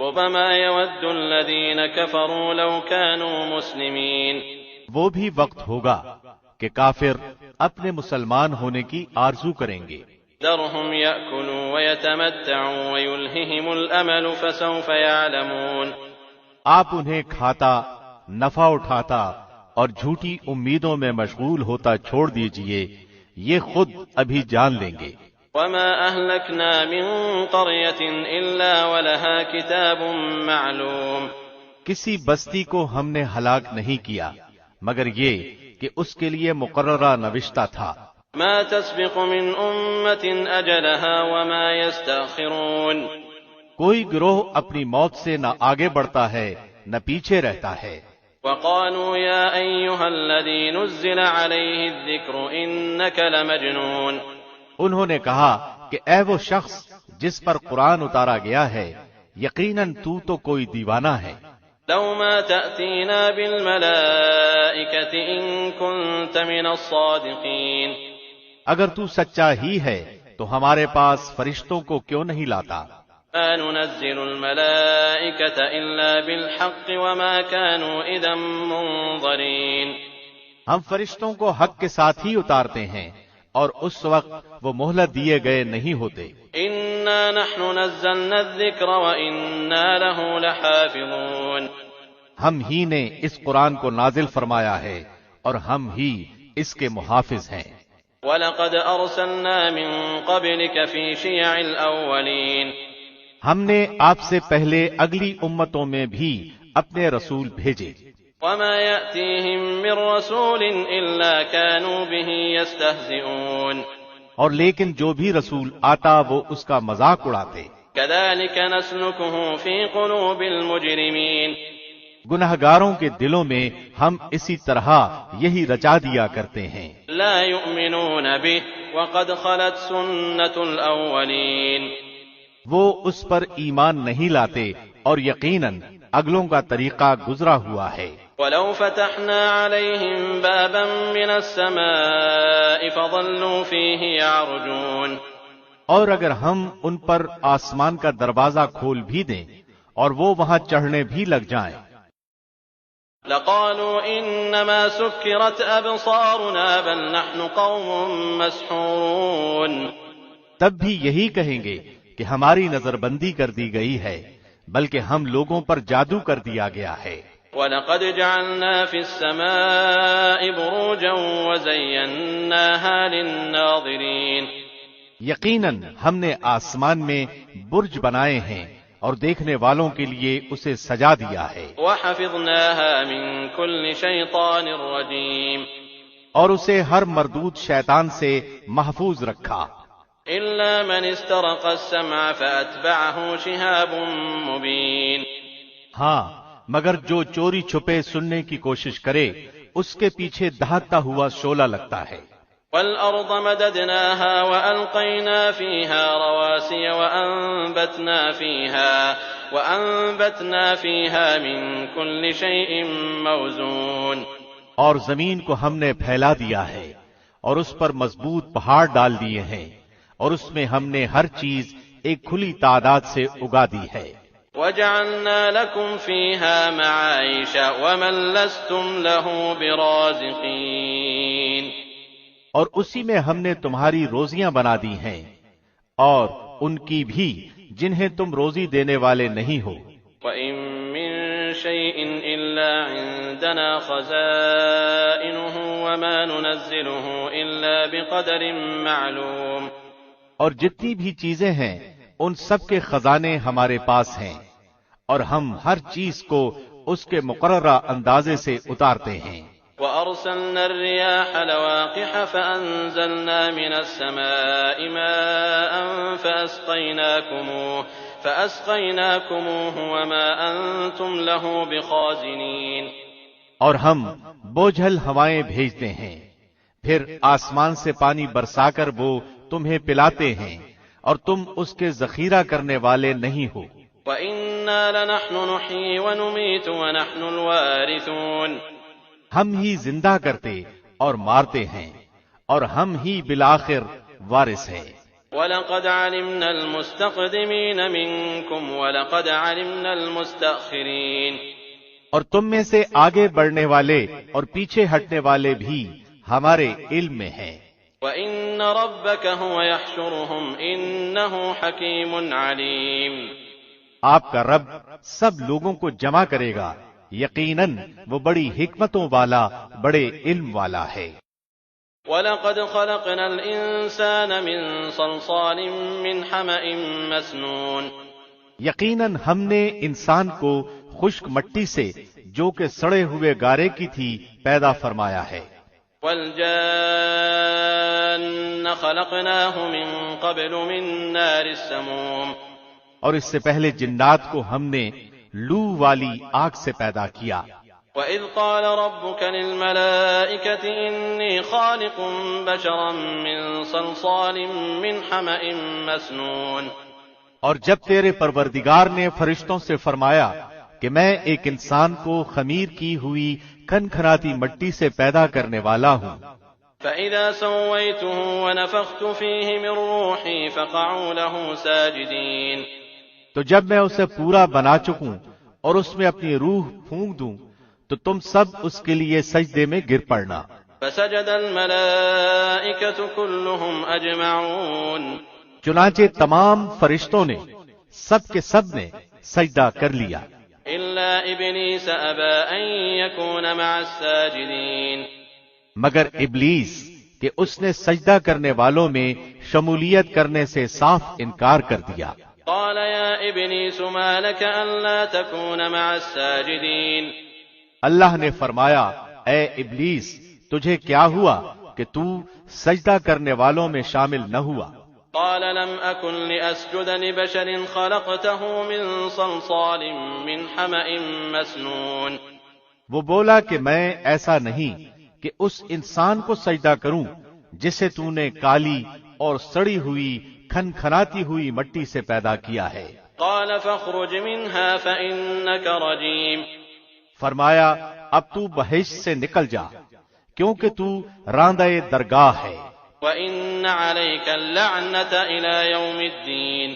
ربما يود الذين كفروا لو كانوا مسلمين. وہ بھی وقت ہوگا کہ کافر اپنے مسلمان ہونے کی آرزو کریں گے. ذرهم يأكلوا ويتمتعوا ويلههم الأمل فسوف يعلمون. آپ انہیں کھاتا، نفع اٹھاتا اور جھوٹی امیدوں میں مشغول ہوتا چھوڑ دیجئے، یہ خود ابھی جان لیں گے. وما أهلكنا من قرية إلا ولها كتاب معلوم. کسی بستی کو ہم نے ہلاک نہیں کیا مگر یہ کہ اس کے لیے مقررہ نوشتہ تھا. ما تسبق من أمة أجلها وما يستأخرون. کوئی گروہ اپنی موت سے نہ آگے بڑھتا ہے نہ پیچھے رہتا ہے. وقالوا يا أيها الذي نزل عليه الذكر إنك لمجنون. انہوں نے کہا کہ اے وہ شخص جس پر قرآن اتارا گیا ہے، یقیناً تو کوئی دیوانہ ہے. لو ما تأتينا بالملائكة إن كنت من الصادقين. اگر تو سچا ہی ہے تو ہمارے پاس فرشتوں کو کیوں نہیں لاتا؟ ما ننزل الملائكة إلا بالحق وما كانوا إذا منظرين. ہم فرشتوں کو حق کے ساتھ ہی اتارتے ہیں اور اس وقت وہ مہلت دیے گئے نہیں ہوتے. إنا نحن نزلنا الذكر وإنا له لحافظون. ہم ہی نے اس قرآن کو نازل فرمایا ہے اور ہم ہی اس کے محافظ ہیں. وَلَقَدْ أَرْسَلْنَا مِن قَبْلِكَ فِي شِيَعِ الْأَوَّلِينَ. ہم نے آپ سے پہلے اگلی امتوں میں بھی اپنے رسول بھیجے. وَمَا يَأْتِيهِم مِّن رَّسُولٍ إِلَّا كَانُوا بِهِ يَسْتَهْزِئُونَ. اور لیکن جو بھی رسول آتا وہ اس کا مذاق اڑاتے. كَذَلِكَ نَسْلُكُهُ فِي قُلُوبِ الْمُجْرِمِينَ. گنہگاروں کے دلوں میں ہم اسی طرح یہی رچا دیا کرتے ہیں. لا يؤمنون به وقد خلت سنة الأولين. وہ اس پر ایمان نہیں لاتے اور یقیناً اگلوں کا طریقہ گزرا ہوا ہے. ولو فتحنا عليهم بابا من السماء فظلوا فيه يعرجون. اور اگر ہم ان پر آسمان کا دروازہ کھول بھی دیں اور وہ وہاں چڑھنے بھی لگ جائیں، لقالوا انما سكرت ابصارنا بل نحن قوم مسحورون. تب بھی یہی کہیں گے کہ ہماری نظر بندی کر دی گئی ہے، بلکہ ہم لوگوں پر جادو کر دیا گیا ہے. وَلَقَدْ جَعَلْنَا فِي السَّمَاءِ بُرُوجًا وَزَيَّنَّاهَا لِلنَّاظِرِينَ. یقیناً ہم نے آسمان میں برج بنائے ہیں اور دیکھنے والوں کے لیے اسے سجا دیا ہے. وَحَفِظْنَاهَا مِن كُلِّ شَيْطَانٍ رَّجِيمٍ. اور اسے ہر مردود شیطان سے محفوظ رکھا. إِلَّا مَنِ اسْتَرَقَ السَّمْعَ فَأَتْبَعَهُ شِهَابٌ مُّبِينٌ. ہاں، مگر جو چوری چھپے سننے کی کوشش کرے اس کے پیچھے دہتا ہوا شعلہ لگتا ہے. وَالْأَرْضَ مَدَدْنَاهَا وَأَلْقَيْنَا فِيهَا رَوَاسِيَ وَأَنبَتْنَا فِيهَا مِن كُلِّ شَيْءٍ مَّوْزُونٍ. اور زمین کو ہم نے پھیلا دیا ہے اور اس پر مضبوط پہاڑ ڈال دیے ہیں اور اس میں ہم نے ہر چیز ایک کھلی تعداد سے اگا دی ہے. وَجَعَلْنَا لَكُمْ فِيهَا مَعَايِشَ وَمَن لَّسْتُمْ لَهُ بِرَازِقِينَ. اور اسی میں ہم نے تمہاری روزیاں بنا دی ہیں اور ان کی بھی جنہیں تم روزی دینے والے نہیں ہو. وَإِن مِّن شَيْءٍ إِلَّا عِندَنَا خَزَائِنُهُ وَمَا نُنَزِّلُهُ إِلَّا بِقَدَرٍ مَّعْلُومٍ. اور جتنی بھی چیزیں ہیں ان سب کے خزانے ہمارے پاس ہیں اور ہم ہر چیز کو اس کے مقررہ اندازے سے اتارتے ہیں. وَأَرْسَلْنَا الرِّيَاحَ لَوَاقِحَ فَأَنزَلْنَا مِنَ السَّمَاءِ مَاءً فَأَسْقَيْنَاكُمُوهُ وَمَا أَنتُمْ لَهُ بِخَازِنِينَ. اور ہم بوجھل ہوائیں بھیجتے ہیں، پھر آسمان سے پانی برسا کر وہ تمہیں پلاتے ہیں اور تم اس کے ذخیرہ کرنے والے نہیں ہو. وَإِنَّا لَنَحْنُ نُحْيِي وَنُمِيتُ وَنَحْنُ الْوَارِثُونَ. ہم ہی زندہ کرتے اور مارتے ہیں اور ہم ہی بالآخر وارث ہیں. وَلَقَدْ عَلِمْنَا الْمُسْتَقْدِمِينَ مِنكُمْ وَلَقَدْ عَلِمْنَا الْمُسْتَأْخِرِينَ، اور تم میں سے آگے بڑھنے والے اور پیچھے ہٹنے والے بھی ہمارے علم میں ہیں۔ وَإِنَّ رَبَّكَ هُوَ يَحْشُرُهُمْ إِنَّهُ حَكِيمٌ عَلِيمٌ، آپ کا رب سب لوگوں کو جمع کرے گا، یقیناً وہ بڑی حکمتوں والا، بڑے علم والا ہے۔ وَلَقَدْ خَلَقْنَا الْإِنسَانَ مِنْ صَلْصَالٍ مِّنْ حَمَإٍ مَّسْنُونٍ، یقیناً ہم نے انسان کو خشک مٹی سے جو کہ سڑے ہوئے گارے کی تھی پیدا فرمایا ہے۔ وَالْجَانَّ خَلَقْنَاهُ مِن قَبْلُ مِن نَّارِ السَّمُومِ، اور اس سے پہلے جنات کو ہم نے لو والی آگ سے پیدا کیا۔ وَإِذْ قَالَ رَبُّكَ لِلْمَلَائِكَةِ إِنِّي خَالِقٌ بَشَرًا مِّن صَلْصَالٍ مِّنْ حَمَإٍ مَّسْنُونٍ، اور جب تیرے پروردگار نے فرشتوں سے فرمایا کہ میں ایک انسان کو خمیر کی ہوئی کھنکھناتی مٹی سے پیدا کرنے والا ہوں، فَإِذَا سَوَّيْتُهُ وَنَفَخْتُ فِيهِ مِن رُّوحِي فَقَعُوا لَهُ سَاجِدِينَ، تو جب میں اسے پورا بنا چکوں اور اس میں اپنی روح پھونک دوں تو تم سب اس کے لیے سجدے میں گر پڑنا۔ فَسَجَدَ الْمَلَائِكَةُ كُلُّهُمْ أَجْمَعُونَ، چنانچہ تمام فرشتوں نے سب کے سب نے سجدہ کر لیا إِلَّا إِبْلِيسَ أَبَىٰ أَن يَكُونَ مَعَ السَّاجِدِينَ، مگر ابلیس کہ اس نے سجدہ کرنے والوں میں شمولیت کرنے سے صاف انکار کر دیا۔ قال يا إبليس ما لك ألا تكون مع الساجدين، اللہ نے فرمایا اے ابلیس تجھے کیا ہوا کہ تو سجدہ کرنے والوں میں شامل نہ ہوا؟ قال لم أكن لأسجد لبشر خلقته من صلصال من حمأ مسنون، وہ بولا کہ میں ایسا نہیں کہ اس انسان کو سجدہ کروں جسے تو نے کالی اور سڑی ہوئی کھنکھناتی ہوئی مٹی سے پیدا کیا ہے۔ قال فاخرج منها فإنك رجيم، فرمایا اب تو بہشت سے نکل جا کیونکہ تو راندہ درگاہ ہے، وإن عليك اللعنة إلى يوم الدين،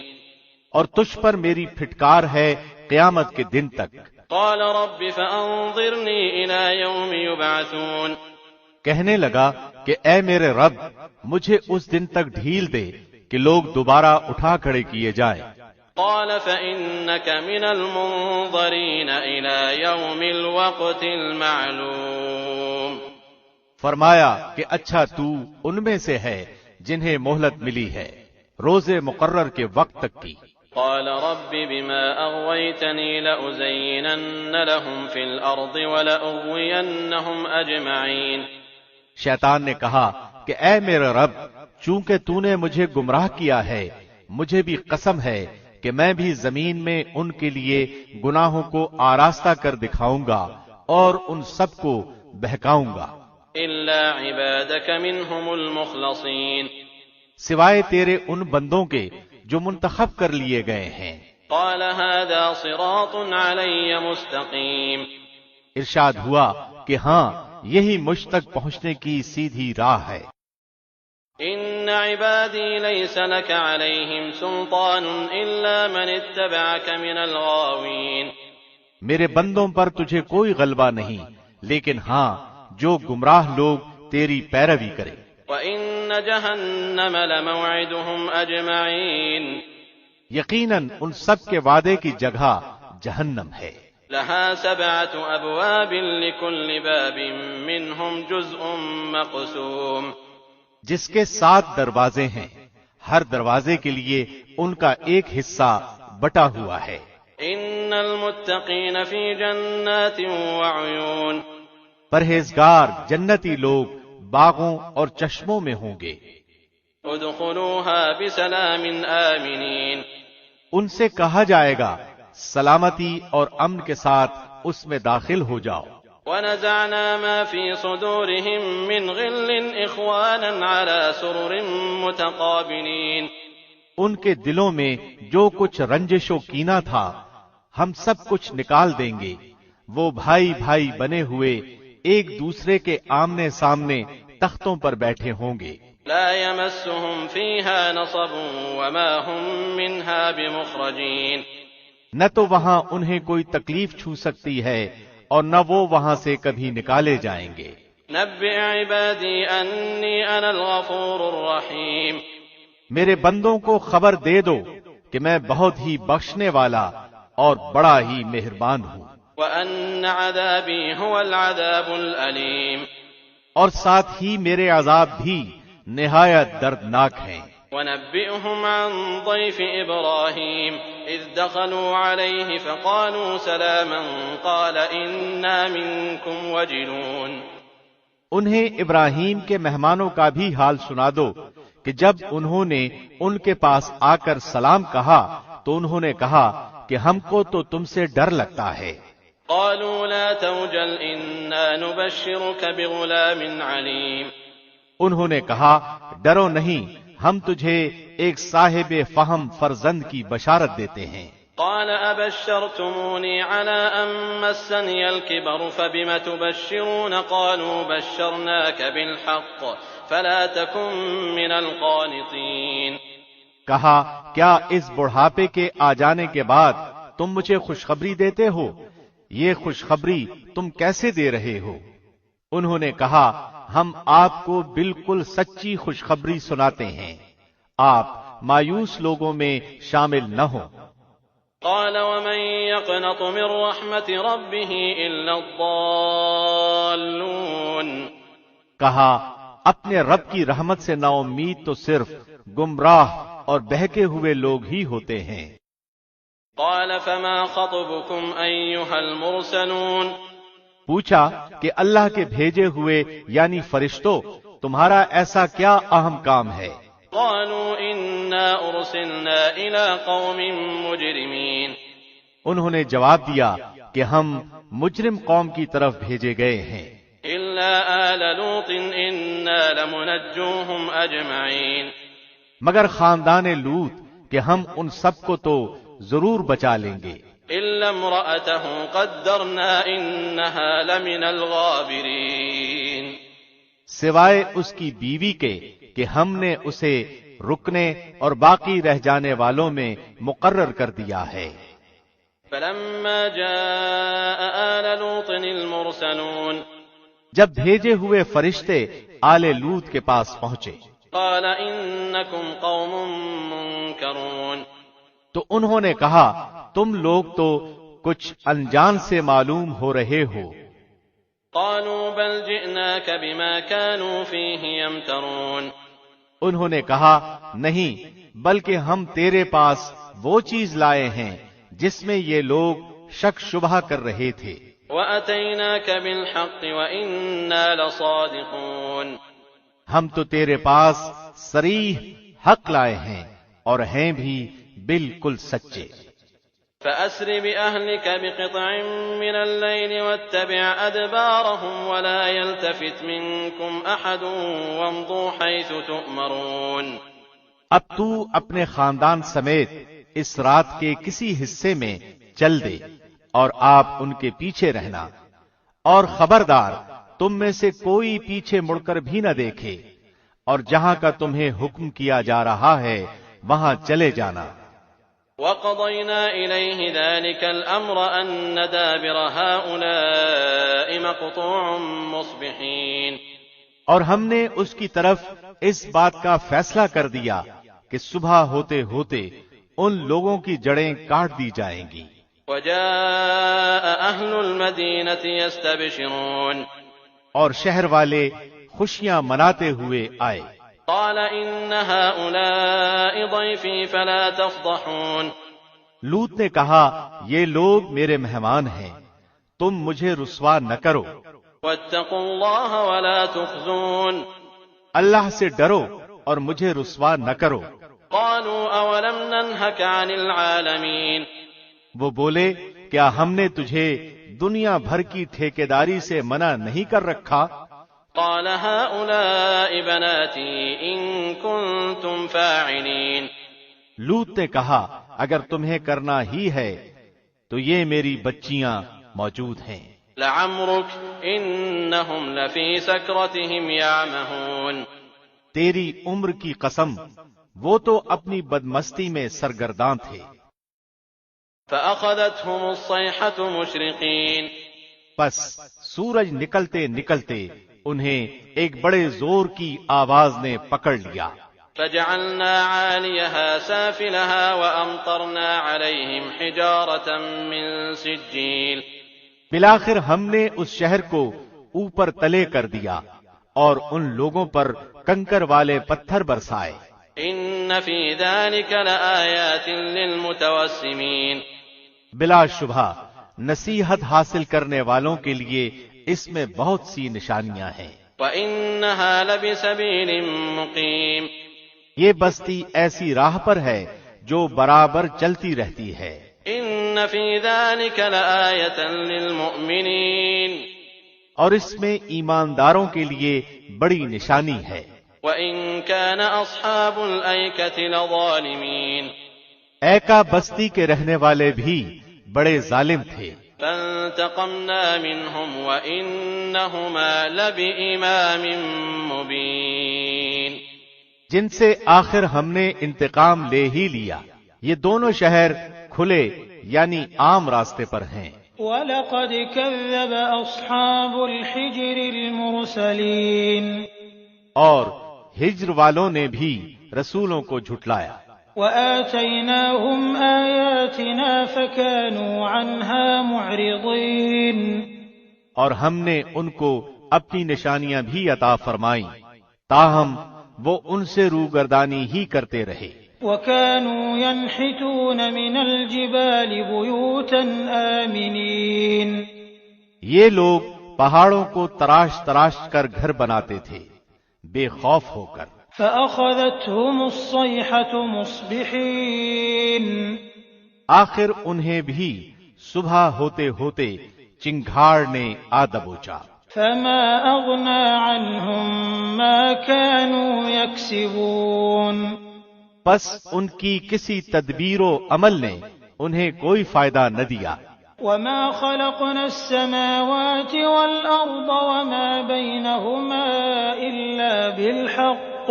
اور تجھ پر میری پھٹکار ہے قیامت کے دن تک۔ قال رب فأنظرني إلى يوم يبعثون، کہنے لگا کہ اے میرے رب مجھے اس دن تک ڈھیل دے کہ لوگ دوبارہ اٹھا کھڑے کیے جائیں۔ قال فإنك من المنظرين إلى يوم الوقت المعلوم، فرمایا کہ اچھا تو ان میں سے ہے جنہیں مہلت ملی ہے روز مقرر کے وقت تک کی۔ قال رب بما أغويتني لأزينن لهم في الأرض ولأغوينهم أجمعين، شیطان نے کہا کہ اے میرے رب چونکہ تو نے مجھے گمراہ کیا ہے مجھے بھی قسم ہے کہ میں بھی زمین میں ان کے لیے گناہوں کو آراستہ کر دکھاؤں گا اور ان سب کو بہکاؤں گا، إلا عبادك منهم المخلصين، سوائے تیرے ان بندوں کے جو منتخب کر لیے گئے ہیں۔ قال هذا صراط علي مستقيم، ارشاد ہوا کہ ہاں یہی مجھ تک پہنچنے کی سیدھی راہ ہے۔ إن عبادي ليس لك عليهم سلطان إلا من اتبعك من الغاوين، میرے بندوں پر تجھے کوئی غلبہ نہیں لیکن ہاں جو گمراہ لوگ تیری پیروی کرے۔ وإن جهنم لموعدهم أجمعين، یقیناً ان سب کے وعدے کی جگہ جہنم ہے۔ لها 7 أبواب لكل باب منهم جزء مقسوم، جس کے 7 دروازے ہیں ہر دروازے کے لیے ان کا ایک حصہ بٹا ہوا ہے۔ إن المتقين في جنات وعيون، پرہیزگار جنتی لوگ باغوں اور چشموں میں ہوں گے۔ ادخلوها بسلام آمنين، ان سے کہا جائے گا سلامتی اور امن کے ساتھ اس میں داخل ہو جاؤ۔ ونزعنا ما في صدورهم من غل إخوانا على سرر متقابلين، ان کے دلوں میں جو کچھ رنجش و کینہ تھا ہم سب کچھ نکال دیں گے، وہ بھائی بھائی بنے ہوئے ایک دوسرے کے آمنے سامنے تختوں پر بیٹھے ہوں گے۔ لا يمسهم فيها نصب وما هم منها بمخرجين. نہ تو وہاں انہیں کوئی تکلیف چھو سکتی ہے اور نہ وہ وہاں سے کبھی نکالے جائیں گے. نبئ عبادی انی انا الغفور الرحیم. میرے بندوں کو خبر دے دو کہ میں بہت ہی بخشنے والا اور بڑا ہی مہربان ہوں. وَأَنَّ عَذَابِي هُوَ الْعَذَابُ الْأَلِيمُ. اور ساتھ ہی میرے عذاب بھی نہایت دردناک ہیں. وَنَبِّئْهُمْ عَنْ ضَيْفِ إِبْرَاهِيمَ إِذْ دَخَلُوا عَلَيْهِ فَقَالُوا سَلَامًا قَالَ إِنَّا مِنْكُمْ وَجِلُونَ. انہیں ابراہیم کے مہمانوں کا بھی حال سنا دو کہ جب انہوں نے ان کے پاس آ کر سلام کہا تو انہوں نے کہا کہ ہم کو تو تم سے ڈر لگتا ہے. قالوا لا توجل إنا نبشرك بغلام عليم. انہوں نے کہا ڈرو نہیں، ہم تجھے ایک صاحب فہم فرزند کی بشارت دیتے ہیں. قال أبشرتموني على أن مسني الكبر فبم تبشرون قالوا بشرناك بالحق فلا تكن من القانطين. کہا کیا اس بڑھاپے کے آ جانے کے بعد تم مجھے خوشخبری دیتے ہو؟ یہ خوشخبری تم کیسے دے رہے ہو؟ انہوں نے کہا ہم آپ کو بالکل سچی خوشخبری سناتے ہیں، آپ مایوس لوگوں میں شامل نہ ہو. قال ومن يقنط من رحمة ربه إلا الضالون. کہا اپنے رب کی رحمت سے نا امید تو صرف گمراہ اور بہکے ہوئے لوگ ہی ہوتے ہیں. قال فما خطبكم أيها المرسلون. پوچھا کہ اللہ کے بھیجے ہوئے یعنی فرشتوں تمہارا ایسا کیا اہم کام ہے؟ قالوا إنا أرسلنا إلى قوم مجرمين. انہوں نے جواب دیا کہ ہم مجرم قوم کی طرف بھیجے گئے ہیں. إلا آل لوط إنا لمنجوهم أجمعين. مگر خاندان لوط کہ ہم ان سب کو تو ضرور بچا لیں گے. إلا امرأته قدرنا إنها لمن الغابرين. سوائے اس کی بیوی کے کہ ہم نے اسے رکنے اور باقی رہ جانے والوں میں مقرر کر دیا ہے. فلما جاء آل لوط المرسلون. جب بھیجے ہوئے فرشتے آل لوط کے پاس پہنچے قال إنكم قوم منكرون. تو انہوں نے کہا تم لوگ تو کچھ انجان سے معلوم ہو رہے ہو. قالوا بل جئناك بما كانوا فيه يمترون. انہوں نے کہا نہیں، بلکہ ہم تیرے پاس وہ چیز لائے ہیں جس میں یہ لوگ شک شبہ کر رہے تھے. وَأَتَيْنَاكَ بِالْحَقِّ وَإِنَّا لَصَادِقُونَ. ہم تو تیرے پاس صریح حق لائے ہیں اور ہیں بھی بالکل سچے. فَأَسْرِ بِأَهْلِكَ بِقِطْعٍ مِّنَ اللَّيْلِ وَاتَّبِعْ أَدْبَارَهُمْ وَلَا يَلْتَفِتْ مِنكُمْ أَحَدٌ وَامْضُوا حَيْثُ تُؤْمَرُونَ. اب تو اپنے خاندان سمیت اس رات کے کسی حصے میں چل دے اور آپ ان کے پیچھے رہنا، اور خبردار تم میں سے کوئی پیچھے مڑ کر بھی نہ دیکھے، اور جہاں کا تمہیں حکم کیا جا رہا ہے وہاں چلے جانا. وَقَضَيْنَا إِلَيْهِ ذَلِكَ الْأَمْرَ أَنَّ دَابِرَ هَٰؤُلَاءِ مَقْطُوعٌ مُصْبِحِينَ. اور ہم نے اس کی طرف اس بات کا فیصلہ کر دیا کہ صبح ہوتے ہوتے ان لوگوں کی جڑیں کاٹ دی جائیں گی. وَجَاءَ أَهْلُ الْمَدِينَةِ يَسْتَبْشِرُونَ. اور شہر والے خوشیاں مناتے ہوئے آئے. قال إن هؤلاء ضيفي فلا تفضحون. لوط نے کہا یہ لوگ میرے مہمان ہیں، تم مجھے رسوا نہ کرو. واتقوا الله ولا تخزون. اللہ سے ڈرو اور مجھے رسوا نہ کرو. قالوا أولم ننهك عن العالمين. وہ بولے کیا ہم نے تجھے دنیا بھر کی ٹھیکیداری سے منع نہیں کر رکھا؟ قال هؤلاء بناتي إن كنتم فاعلين. لوط نے کہا اگر تمہیں کرنا ہی ہے تو یہ میری بچیاں موجود ہیں. لعمرك إنهم لفي سكرتهم يعمهون. تیری عمر کی قسم، وہ تو اپنی بدمستی میں سرگرداں تھے۔ فأخذتهم الصيحة مشرقين، پس سورج نکلتے نکلتے انہیں ایک بڑے زور کی آواز نے پکڑ لیا۔ فجعلنا عاليها سافلها وأمطرنا عليهم حجارة من سجيل، بالآخر ہم نے اس شہر کو اوپر تلے کر دیا اور ان لوگوں پر کنکر والے پتھر برسائے۔ إن في ذلك لآيات للمتوسمين، بلا شبہ نصیحت حاصل کرنے والوں کے لیے اس میں بہت سی نشانیاں ہیں۔ وإنها لبسبيل مقيم، یہ بستی ایسی راہ پر ہے جو برابر چلتی رہتی ہے۔ إن في ذلك لآية للمؤمنين، اور اس میں ایمانداروں کے لیے بڑی نشانی ہے۔ وإن كان أصحاب الأيكة لظالمين، ایکا بستی کے رہنے والے بھی بڑے ظالم تھے۔ فانتقمنا منهم وإنهما لبإمام مبين، جن سے آخر ہم نے انتقام لے ہی لیا۔ یہ دونوں شہر کھلے یعنی عام راستے پر ہیں۔ وَلَقَدْ كَذَّبَ أَصْحَابُ الْحِجْرِ الْمُرْسَلِينَ، اور ہجر والوں نے بھی رسولوں کو جھٹلایا۔ وَآتَيْنَاهُمْ آيَاتِنَا فَكَانُوا عَنْهَا مُعْرِضِينَ، اور ہم نے ان کو اپنی نشانیاں بھی عطا فرمائیں، تاہم وہ ان سے روگردانی ہی کرتے رہے۔ وَكَانُوا يَنْحِتُونَ مِنَ الْجِبَالِ بُيُوتًا آمِنِينَ، یہ لوگ پہاڑوں کو تراش تراش کر گھر بناتے تھے بے خوف ہو کر۔ فَأَخَذَتْهُمُ الصَّيْحَةُ مُصْبِحِينَ، آخر انہیں بھی صبح ہوتے ہوتے چنگھاڑ نے آ دبوچا۔ فَمَا أَغْنَى عَنْهُمْ مَا كَانُوا يَكْسِبُونَ، پس ان کی کسی تدبیر و عمل نے انہیں کوئی فائدہ نہ دیا۔ وَمَا خَلَقْنَا السَّمَاوَاتِ وَالْأَرْضَ وَمَا بَيْنَهُمَا إِلَّا بِالْحَقِّ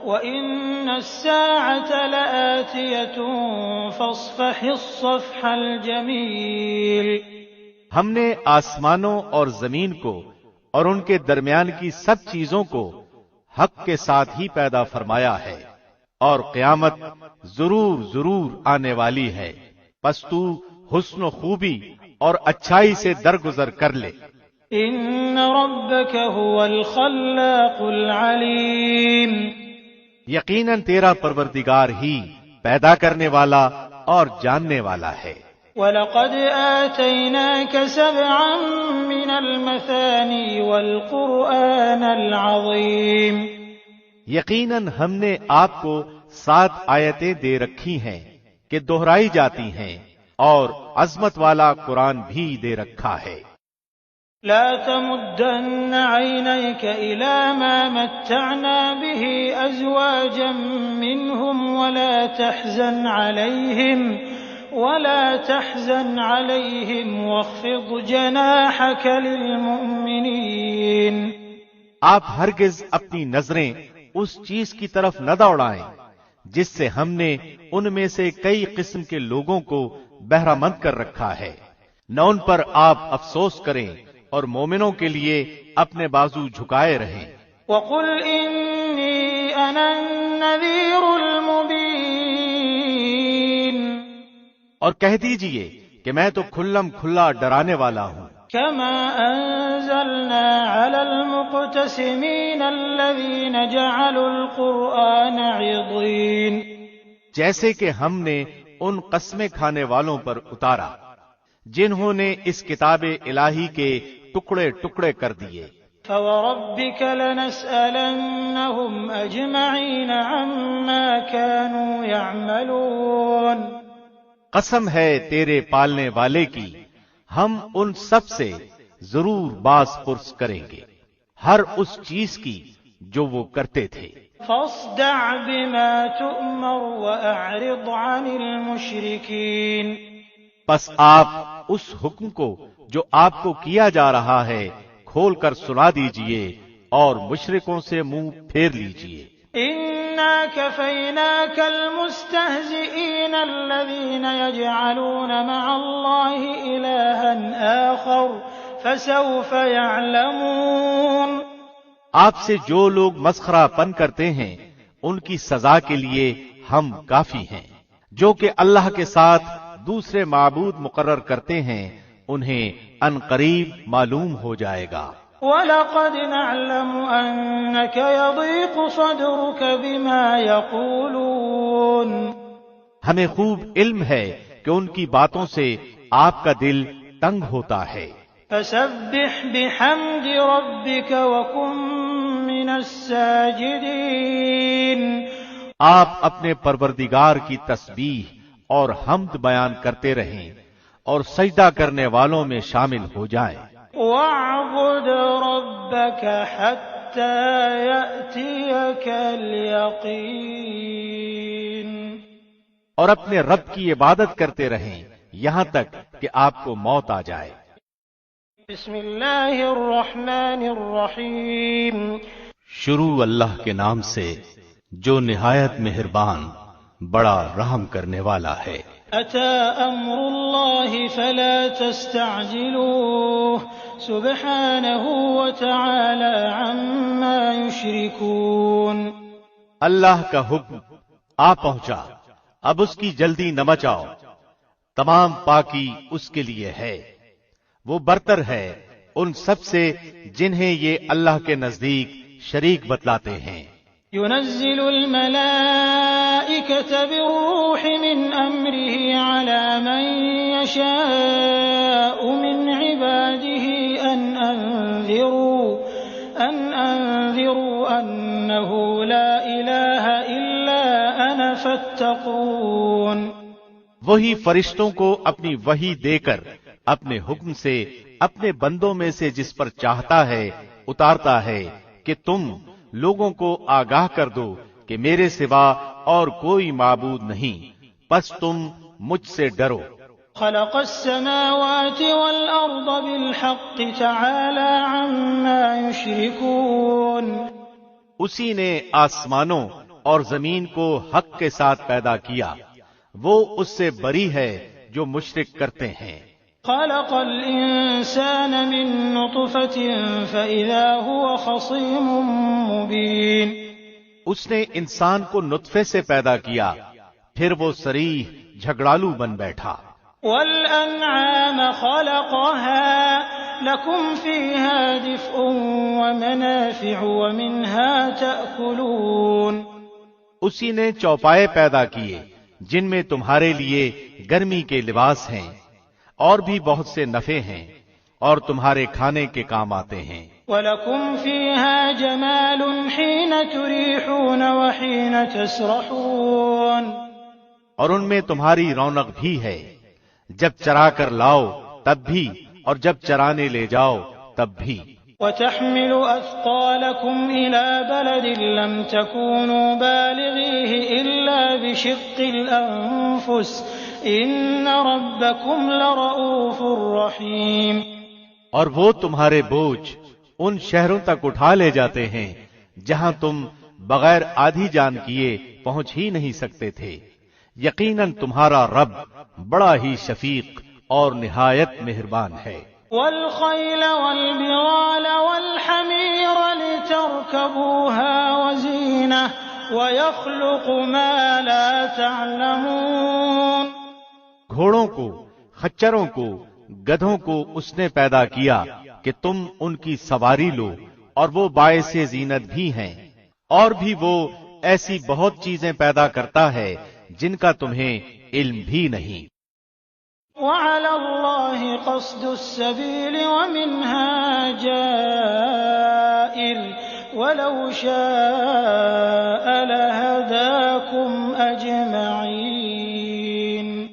وَإِنَّ السَّاعَةَ لَآتِيَةٌ فَاصْفَحِ الصَّفْحَ الْجَمِيلَ، ہم نے آسمانوں اور زمین کو اور ان کے درمیان کی سب چیزوں کو حق کے ساتھ ہی پیدا فرمایا ہے، اور قیامت ضرور ضرور آنے والی ہے، پس تو حسن و خوبی اور اچھائی سے درگزر کر لے۔ إِنَّ رَبَّكَ هُوَ الْخَلَّاقُ الْعَلِيمُ، یقیناً تیرا پروردگار ہی پیدا کرنے والا اور جاننے والا ہے۔ وَلَقَدْ آتَيْنَاكَ سَبْعًا مِّنَ الْمَثَانِي وَالْقُرْآنَ الْعَظِيمَ، یقیناً ہم نے آپ کو 7 آیتیں دے رکھی ہیں کہ دہرائی جاتی ہیں، اور عظمت والا قرآن بھی دے رکھا ہے۔ لا تمدن عينيك إلى ما متعنا به أزواجا منهم ولا تحزن عليهم واخفض جناحك للمؤمنين، آپ ہرگز اپنی نظریں اس چیز کی طرف نہ دوڑائیں جس سے ہم نے ان میں سے کئی قسم کے لوگوں کو بہرہ مند کر رکھا ہے، نہ ان پر آپ افسوس کریں اور مومنوں کے لیے اپنے بازو جھکائے رہیں۔ وَقُلْ إِنِّي أَنَا النَّذِيرُ الْمُبِينُ، اور کہہ دیجئے کہ میں تو کھلم کھلا ڈرانے والا ہوں۔ كَمَا أَنزَلْنَا عَلَى الْمُقْتَسِمِينَ الَّذِينَ جَعَلُوا الْقُرْآنَ عِضِينَ، جیسے کہ ہم نے ان قسمیں کھانے والوں پر اتارا جنہوں نے اس کتاب الہی کے ٹکڑے ٹکڑے کر دیے۔ فَوَرَبِّكَ لَنَسْأَلَنَّهُمْ أَجْمَعِينَ عَمَّا كَانُوا يَعْمَلُونَ، قسم ہے تیرے پالنے والے کی، ہم ان سب سے ضرور باز پرس کریں گے ہر اس چیز کی جو وہ کرتے تھے۔ فَاصْدَعْ بِمَا تُؤْمَرُ وَأَعْرِضْ عَنِ الْمُشْرِكِينَ، پس آپ اس حکم کو جو آپ کو کیا جا رہا ہے کھول کر سنا دیجئے اور مشرکوں سے منہ پھیر لیجئے۔ إِنَّا كَفَيْنَاكَ الْمُسْتَهْزِئِينَ الَّذِينَ يَجْعَلُونَ مَعَ اللَّهِ إِلَٰهًا آخَرَ فَسَوْفَ يَعْلَمُونَ۔ آپ سے جو لوگ مسخرہ پن کرتے ہیں ان کی سزا کے لیے ہم کافی ہیں، جو کہ اللہ کے ساتھ دوسرے معبود مقرر کرتے ہیں انہیں عنقریب معلوم ہو جائے گا۔ وَلَقَدْ نَعْلَمُ أَنَّكَ يَضِيقُ صَدْرُكَ بِمَا يَقُولُونَ۔ ہمیں خوب علم ہے کہ ان کی باتوں سے آپ کا دل تنگ ہوتا ہے۔ فَسَبِّحْ بِحَمْدِ رَبِّكَ وَكُن مِّنَ السَّاجِدِينَ۔ آپ اپنے پروردگار کی تسبیح اور حمد بیان کرتے رہیں اور سجدہ کرنے والوں میں شامل ہو جائیں۔ وَاعْبُدْ رَبَّكَ حَتَّى يَأْتِيَكَ الْيَقِينُ۔ اور اپنے رب کی عبادت کرتے رہیں یہاں تک کہ آپ کو موت آ جائے۔ بسم اللہ الرحمن الرحیم۔ شروع اللہ کے نام سے جو نہایت مہربان بڑا رحم کرنے والا ہے۔ اتی امر اللہ فلا تستعجلوه سبحانہ وتعالی عما یشرکون۔ اللہ کا حکم آ پہنچا، اب اس کی جلدی نہ مچاؤ، تمام پاکی اس کے لیے ہے، وہ برتر ہے ان سب سے جنہیں یہ اللہ کے نزدیک شریک بتلاتے ہیں۔ ينزل الملائكة بالروح من أمره على من يشاء من عباده أن أنذروا أنه لا إله إلا أنا فاتقون۔ وہی فرشتوں کو اپنی وحی دے کر اپنے حکم سے اپنے بندوں میں سے جس پر چاہتا ہے اتارتا ہے کہ تم لوگوں کو آگاہ کر دو کہ میرے سوا اور کوئی معبود نہیں، پس تم مجھ سے ڈرو۔ خلق السماوات والأرض بالحق تعالى عما يشركون۔ اسی نے آسمانوں اور زمین کو حق کے ساتھ پیدا کیا، وہ اس سے بری ہے جو مشرک کرتے ہیں۔ خلق الإنسان من نطفة فإذا هو خصيم مبين۔ اس نے انسان کو نطفے سے پیدا کیا، پھر وہ صریح جھگڑالو بن بیٹھا۔ والأنعام خلقها لكم فيها دفء ومنافع ومنها تأكلون۔ اسی نے چوپائے پیدا کیے جن میں تمہارے لیے گرمی کے لباس ہیں اور بھی بہت سے نفع ہیں اور تمہارے کھانے کے کام آتے ہیں۔ وَلَكُمْ فِيهَا جَمَالٌ حِينَ تُرِيحُونَ وَحِينَ تَسْرَحُونَ۔ اور ان میں تمہاری رونق بھی ہے، جب چرا کر لاؤ تب بھی اور جب چرانے لے جاؤ تب بھی۔ وَتَحْمِلُ أَثْقَالَكُمْ إِلَى بَلَدٍ لَمْ تَكُونُوا بَالِغِيهِ إِلَّا بِشِقِّ الْأَنفُسِ إِنَّ رَبَّكُمْ لَرَءُوفٌ رَحِيمٌ۔ اور وہ تمہارے بوجھ ان شہروں تک اٹھا لے جاتے ہیں جہاں تم بغیر آدھی جان کیے پہنچ ہی نہیں سکتے تھے، یقیناً تمہارا رب بڑا ہی شفیق اور نہایت مہربان ہے۔ وَالْخَيْلَ وَالْبِغَالَ وَالْحَمِيرَ لِتَرْكَبُوهَا وَزِينَةً وَيَخْلُقُ مَا لَا تَعْلَمُونَ۔ گھوڑوں کو، خچروں کو، گدھوں کو اس نے پیدا کیا کہ تم ان کی سواری لو، اور وہ باعث زینت بھی ہیں، اور بھی وہ ایسی بہت چیزیں پیدا کرتا ہے جن کا تمہیں علم بھی نہیں۔ وَعَلَى اللَّهِ قَصْدُ السَّبِيلِ وَمِنْهَا جَائِرٌ وَلَوْ شَاءَ لَهَدَاكُمْ أَجْمَعِينَ۔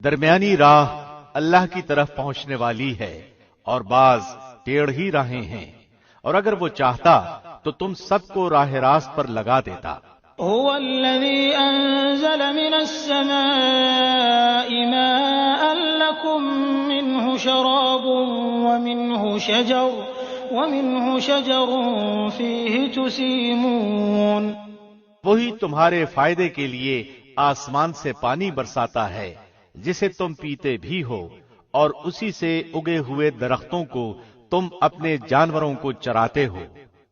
درمیانی راہ اللہ کی طرف پہنچنے والی ہے اور بعض ٹیڑھی راہیں ہیں، اور اگر وہ چاہتا تو تم سب کو راہ راست پر لگا دیتا۔ هو الذي أنزل من السماء ماء لكم منه شراب ومنه شجر فيه تسيمون۔ وہی تمہارے فائدے کے لیے آسمان سے پانی برساتا ہے جسے تم پیتے بھی ہو، اور اسی سے اگے ہوئے درختوں کو تم اپنے جانوروں کو چراتے ہو۔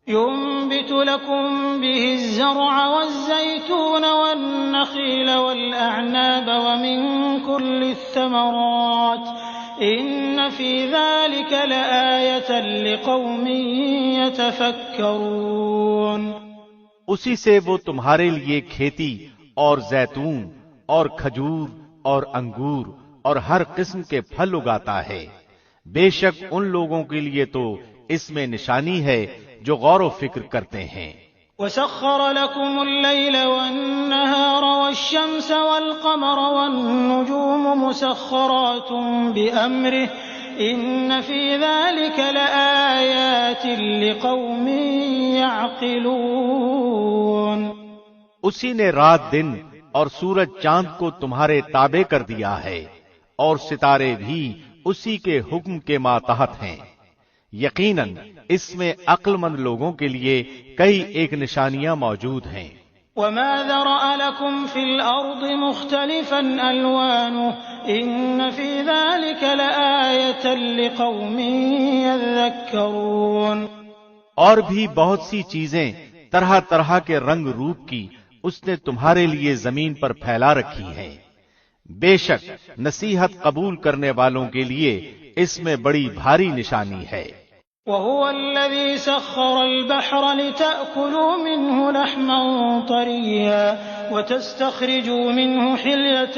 ينبت لكم به الزرع والزيتون والنخيل والأعناب ومن كل الثمرات إن في ذلك لآية لقوم يتفكرون۔ اسی سے وہ تمہارے لیے کھیتی اور زیتون اور کھجور اور انگور اور ہر قسم کے پھل اگاتا ہے، بے شک ان لوگوں کے لیے تو اس میں نشانی ہے جو غور و فکر کرتے ہیں۔ وسخر لكم الليل والنهار والشمس والقمر والنجوم مسخرات بأمره إن في ذلك لآيات لقوم يعقلون۔ اسی نے رات دن اور سورج چاند کو تمہارے تابع کر دیا ہے، اور ستارے بھی اسی کے حکم کے ماتحت ہیں۔ یقیناً اس میں عقل مند لوگوں کے لیے کئی ایک نشانیاں موجود ہیں۔ وما ذرأ لكم في الأرض مختلفا ألوانه إن في ذلك لآية لقوم يذكرون۔ اور بھی بہت سی چیزیں طرح طرح کے رنگ روپ کی اس نے تمہارے لیے زمین پر پھیلا رکھی ہیں، بے شک نصیحت قبول کرنے والوں کے لیے اس میں بڑی بھاری نشانی ہے۔ وهو الذي سخر البحر لتأكلوا منه لحما طريا وتستخرجوا منه حلية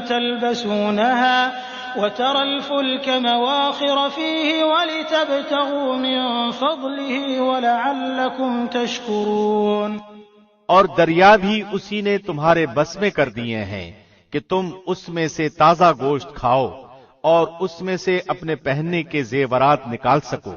تلبسونها وترى الفلك مواخر فيه ولتبتغوا من فضله ولعلكم تشكرون۔ اور دریا بھی اسی نے تمہارے بس میں کر دیے ہیں کہ تم اس میں سے تازہ گوشت کھاؤ اور اس میں سے اپنے پہننے کے زیورات نکال سکو،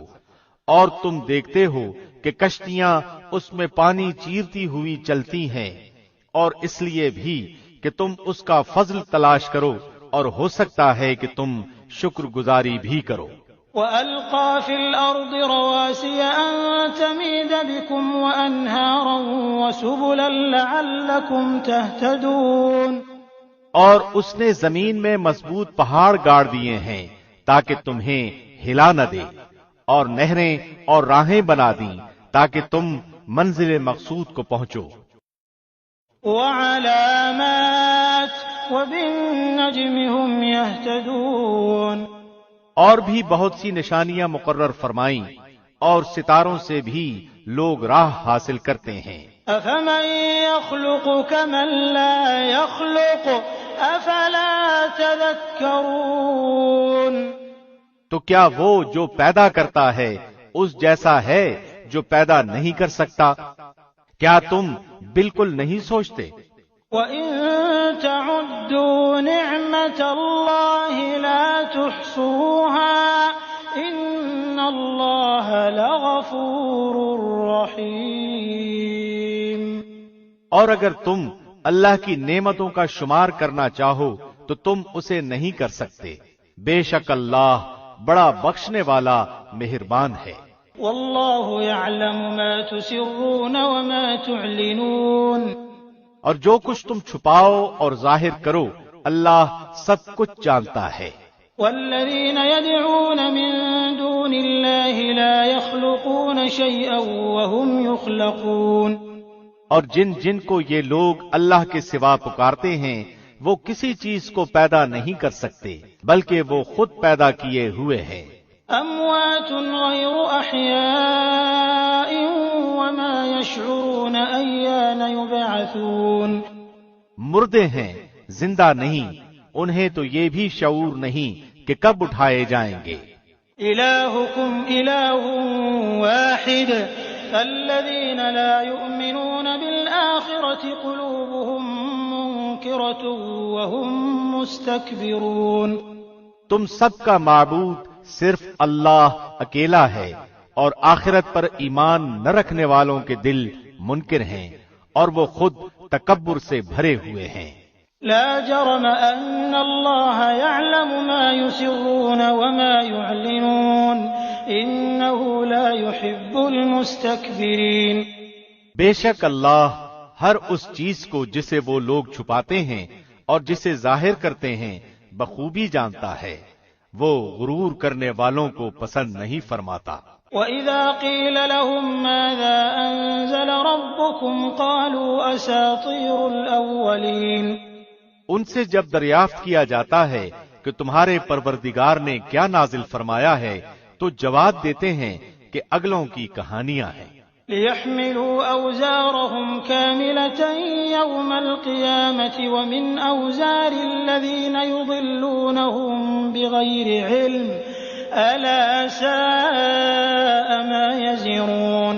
اور تم دیکھتے ہو کہ کشتیاں اس میں پانی چیرتی ہوئی چلتی ہیں، اور اس لیے بھی کہ تم اس کا فضل تلاش کرو، اور ہو سکتا ہے کہ تم شکر گزاری بھی کرو۔ وَأَلْقَى فِي الْأَرْضِ رَوَاسِيَ أَن تَمِيدَ بِكُمْ وَأَنْهَارًا وَسُبُلًا لَعَلَّكُمْ تَهْتَدُونَ۔ اور اس نے زمین میں مضبوط پہاڑ گاڑ دیے ہیں تاکہ تمہیں ہلا نہ دے، اور نہریں اور راہیں بنا دیں تاکہ تم منزل مقصود کو پہنچو۔ وَعَلَامَاتٍ وَبِالنَّجْمِ هُمْ يَهْتَدُونَ۔ اور بھی بہت سی نشانیاں مقرر فرمائیں، اور ستاروں سے بھی لوگ راہ حاصل کرتے ہیں۔ أَفَمَن يَخْلُقُ كَمَن لَّا يَخْلُقُ أَفَلَا تَذَكَّرُونَ۔ تو کیا وہ جو پیدا کرتا ہے اس جیسا ہے جو پیدا نہیں کر سکتا؟ کیا تم بالکل نہیں سوچتے؟ وَإِن تَعُدُّوا نِعْمَةَ اللَّهِ لَا تُحْصُوهَا إِنَّ اللَّهَ لَغَفُورٌ رَّحِيمٌ۔ اور اگر تم اللہ کی نعمتوں کا شمار کرنا چاہو تو تم اسے نہیں کر سکتے، بے شک اللہ بڑا بخشنے والا مہربان ہے۔ وَاللَّهُ يَعْلَمُ مَا تُسِرُّونَ وَمَا تُعْلِنُونَ۔ اور جو کچھ تم چھپاؤ اور ظاہر کرو اللہ سب کچھ جانتا ہے۔ وَالَّذِينَ يَدْعُونَ مِن دُونِ اللَّهِ لَا يَخْلُقُونَ شَيْئًا وَهُمْ يُخْلَقُونَ۔ اور جن جن کو یہ لوگ اللہ کے سوا پکارتے ہیں وہ کسی چیز کو پیدا نہیں کر سکتے بلکہ وہ خود پیدا کیے ہوئے ہیں۔ أَمْوَاتٌ غَيْرُ أَحْيَاءٍ وَمَا يَشْعُرُونَ أَيَّانَ يُبْعَثُونَ۔ مردے ہیں، زندہ نہیں، انہیں تو یہ بھی شعور نہیں کہ کب اٹھائے جائیں گے۔ إِلَٰهُكُمْ إِلَٰهٌ وَاحِدٌ فَالَّذِينَ لَا يُؤْمِنُونَ بِالْآخِرَةِ قُلُوبُهُم مُّنكِرَةٌ وَهُم مُّسْتَكْبِرُونَ۔ تم سب کا معبود صرف اللہ اکیلا ہے، اور آخرت پر ایمان نہ رکھنے والوں کے دل منکر ہیں اور وہ خود تکبر سے بھرے ہوئے ہیں۔ لا جرم أن الله يعلم ما يسرون وما يعلنون إنه لا يحب المستكبرين۔ بے شک اللہ ہر اس چیز کو جسے وہ لوگ چھپاتے ہیں اور جسے ظاہر کرتے ہیں بخوبی جانتا ہے، وہ غرور کرنے والوں کو پسند نہیں فرماتا۔ وَإِذَا قِيلَ لَهُم مَّاذَا أَنزَلَ رَبُّكُمْ قَالُوا أَسَاطِيرُ الْأَوَّلِينَ۔ ان سے جب دریافت کیا جاتا ہے کہ تمہارے پروردگار نے کیا نازل فرمایا ہے تو جواب دیتے ہیں کہ اگلوں کی کہانیاں ہیں۔ لِيَحْمِلُوا أَوْزَارَهُمْ كَامِلَةً يَوْمَ الْقِيَامَةِ وَمِنْ أَوْزَارِ الَّذِينَ يُضِلُّونَهُم بِغَيْرِ عِلْمٍ أَلَا سَاءَ مَا يَزِرُونَ۔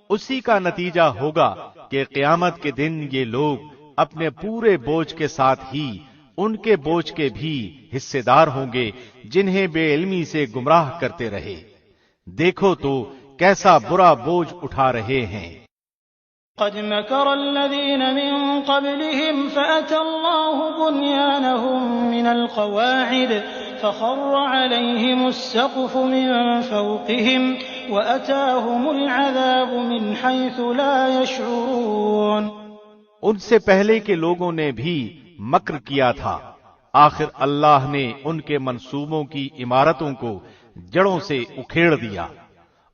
اسی کا نتیجہ ہوگا کہ قیامت کے دن یہ لوگ اپنے پورے بوجھ کے ساتھ ہی ان کے بوجھ کے بھی حصے دار ہوں گے جنہیں بے علمی سے گمراہ کرتے رہے۔ دیکھو تو کیسا برا بوجھ اٹھا رہے ہیں۔ قد مكر الذين من قبلهم فأتى الله بنيانهم من القواعد فخر عليهم السقف من فوقهم وأتاهم العذاب من حيث لا يشعرون۔ ان سے پہلے کے لوگوں نے بھی مکر کیا تھا، آخر اللہ نے ان کے منصوبوں کی عمارتوں کو جڑوں سے اکھیڑ دیا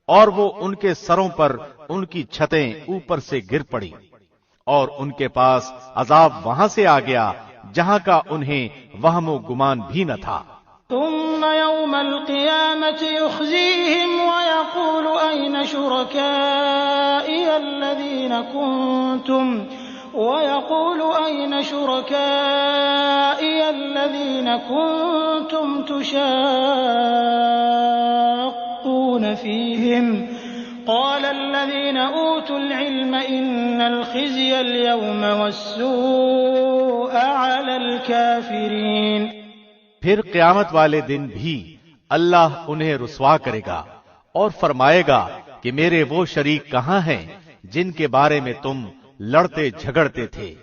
اور وہ ان کے سروں پر ان کی چھتیں اوپر سے گر پڑی، اور ان کے پاس عذاب وہاں سے آ گیا جہاں کا انہیں وہم و گمان بھی نہ تھا۔ ثم يوم القيامة يخزيهم ويقول أين شركائي الذين كنتم تشاقون فيهم قال الذين أوتوا العلم إن الخزي اليوم والسوء على الكافرين۔ پھر قیامت والے دن بھی اللہ انہیں رسوا کرے گا اور فرمائے گا کہ میرے وہ شریک کہاں ہیں جن کے بارے میں تم لڑتے جھگڑتے تھے۔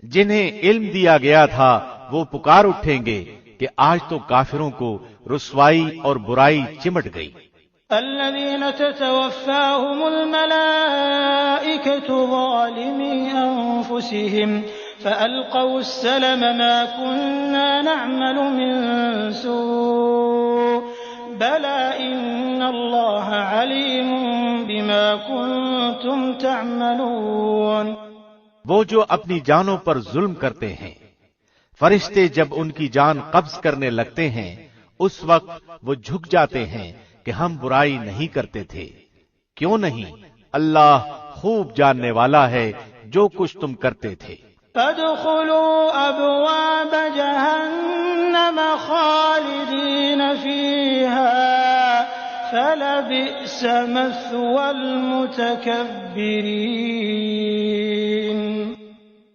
جنہیں علم دیا گیا تھا وہ پکار اٹھیں گے کہ آج تو کافروں کو رسوائی اور برائی چمٹ گئی۔ الذين تتوفاهم الملائكة ظالمي أنفسهم فألقوا السلم ما كنا نعمل من سوء بلى إن الله عليم بما كنتم تعملون۔ وہ جو اپنی جانوں پر ظلم کرتے ہیں، فرشتے جب ان کی جان قبض کرنے لگتے ہیں اس وقت وہ جھک جاتے ہیں کہ ہم برائی نہیں کرتے تھے۔ کیوں نہیں؟ اللہ خوب جاننے والا ہے جو کچھ تم کرتے تھے۔ فادخلوا ابواب جہنم خالدین فیہا فلبئس مثوى المتکبرین۔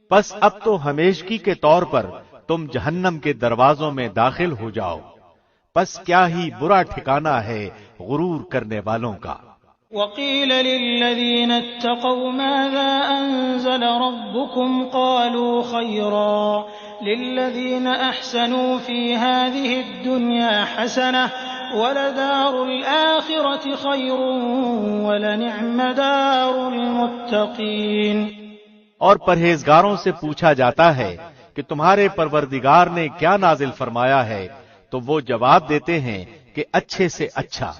پس اب تو ہمیشگی کے طور پر تم جہنم کے دروازوں میں داخل ہو جاؤ، پس کیا ہی برا ٹھکانہ ہے غرور کرنے والوں کا۔ وقيل للذين اتقوا ماذا أنزل ربكم قالوا خيرا للذين أحسنوا في هذه الدنيا حسنة ولدار الآخرة خير ولنعم دار المتقين۔ اور پرہیزگاروں سے پوچھا جاتا ہے کہ تمہارے پروردگار نے کیا نازل فرمایا ہے تو وہ جواب دیتے ہیں کہ اچھے سے اچھا۔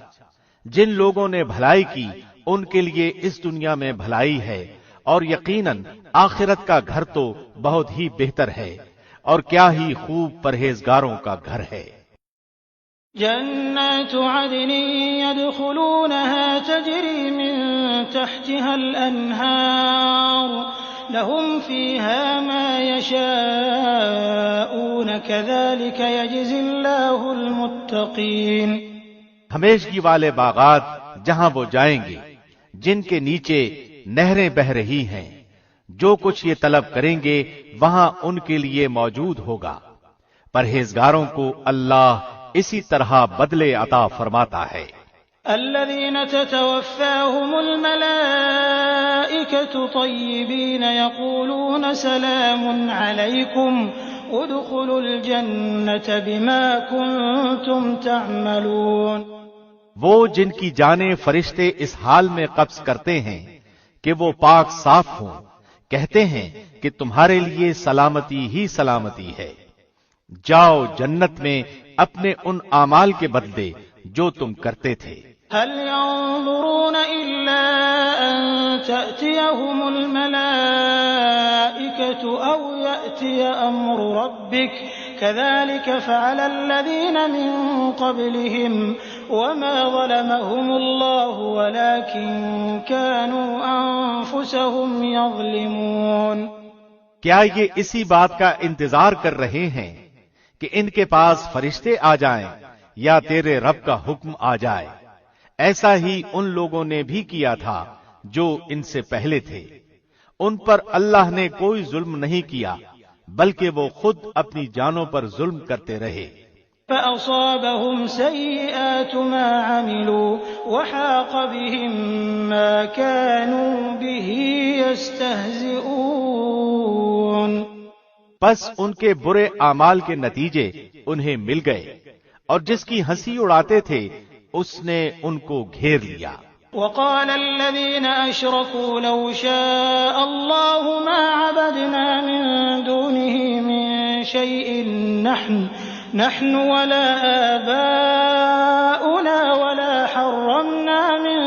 جن لوگوں نے بھلائی کی ان کے لیے اس دنیا میں بھلائی ہے، اور یقیناً آخرت کا گھر تو بہت ہی بہتر ہے، اور کیا ہی خوب پرہیزگاروں کا گھر ہے۔ جنات عدن يدخلونها تجري من تحتها الأنهار لهم فيها ما يشاءون كذلك يجزي الله المتقين۔ ہمیشگی والے باغات جہاں وہ جائیں گے، جن کے نیچے نہریں بہ رہی ہیں، جو کچھ یہ طلب کریں گے وہاں ان کے لیے موجود ہوگا۔ پرہیزگاروں کو اللہ اسی طرح بدلے عطا فرماتا ہے۔ الذين تتوفاهم الملائكة طيبين يقولون سلام عليكم ادخلوا الجنة بما كنتم تعملون۔ وہ جن کی جانیں فرشتے اس حال میں قبض کرتے ہیں کہ وہ پاک صاف ہوں کہتے ہیں کہ تمہارے لیے سلامتی ہی سلامتی ہے، جاؤ جنت میں اپنے ان اعمال کے بدلے جو تم کرتے تھے۔ هل ينظرون إلا أن تأتيهم الملائكة أو يأتي أمر ربك كذلك فعل الذين من قبلهم وما ظلمهم الله ولكن كانوا أنفسهم يظلمون۔ کیا یہ اسی بات کا انتظار کر رہے ہیں کہ ان کے پاس فرشتے آ جائیں یا تیرے رب کا حکم آ جائے؟ ایسا ہی ان لوگوں نے بھی کیا تھا جو ان سے پہلے تھے، ان پر اللہ نے کوئی ظلم نہیں کیا بلکہ وہ خود اپنی جانوں پر ظلم کرتے رہے۔ فأصابهم سيئات ما عملوا وحاق بهم ما كانوا به يستهزئون۔ پس ان کے برے اعمال کے نتیجے انہیں مل گئے اور جس کی ہنسی اڑاتے تھے اس نے ان کو گھیر لیا۔ وقال الذين أشركوا لو شاء الله ما عبدنا من دونه من شيء نحن ولا آباؤنا ولا حرمنا من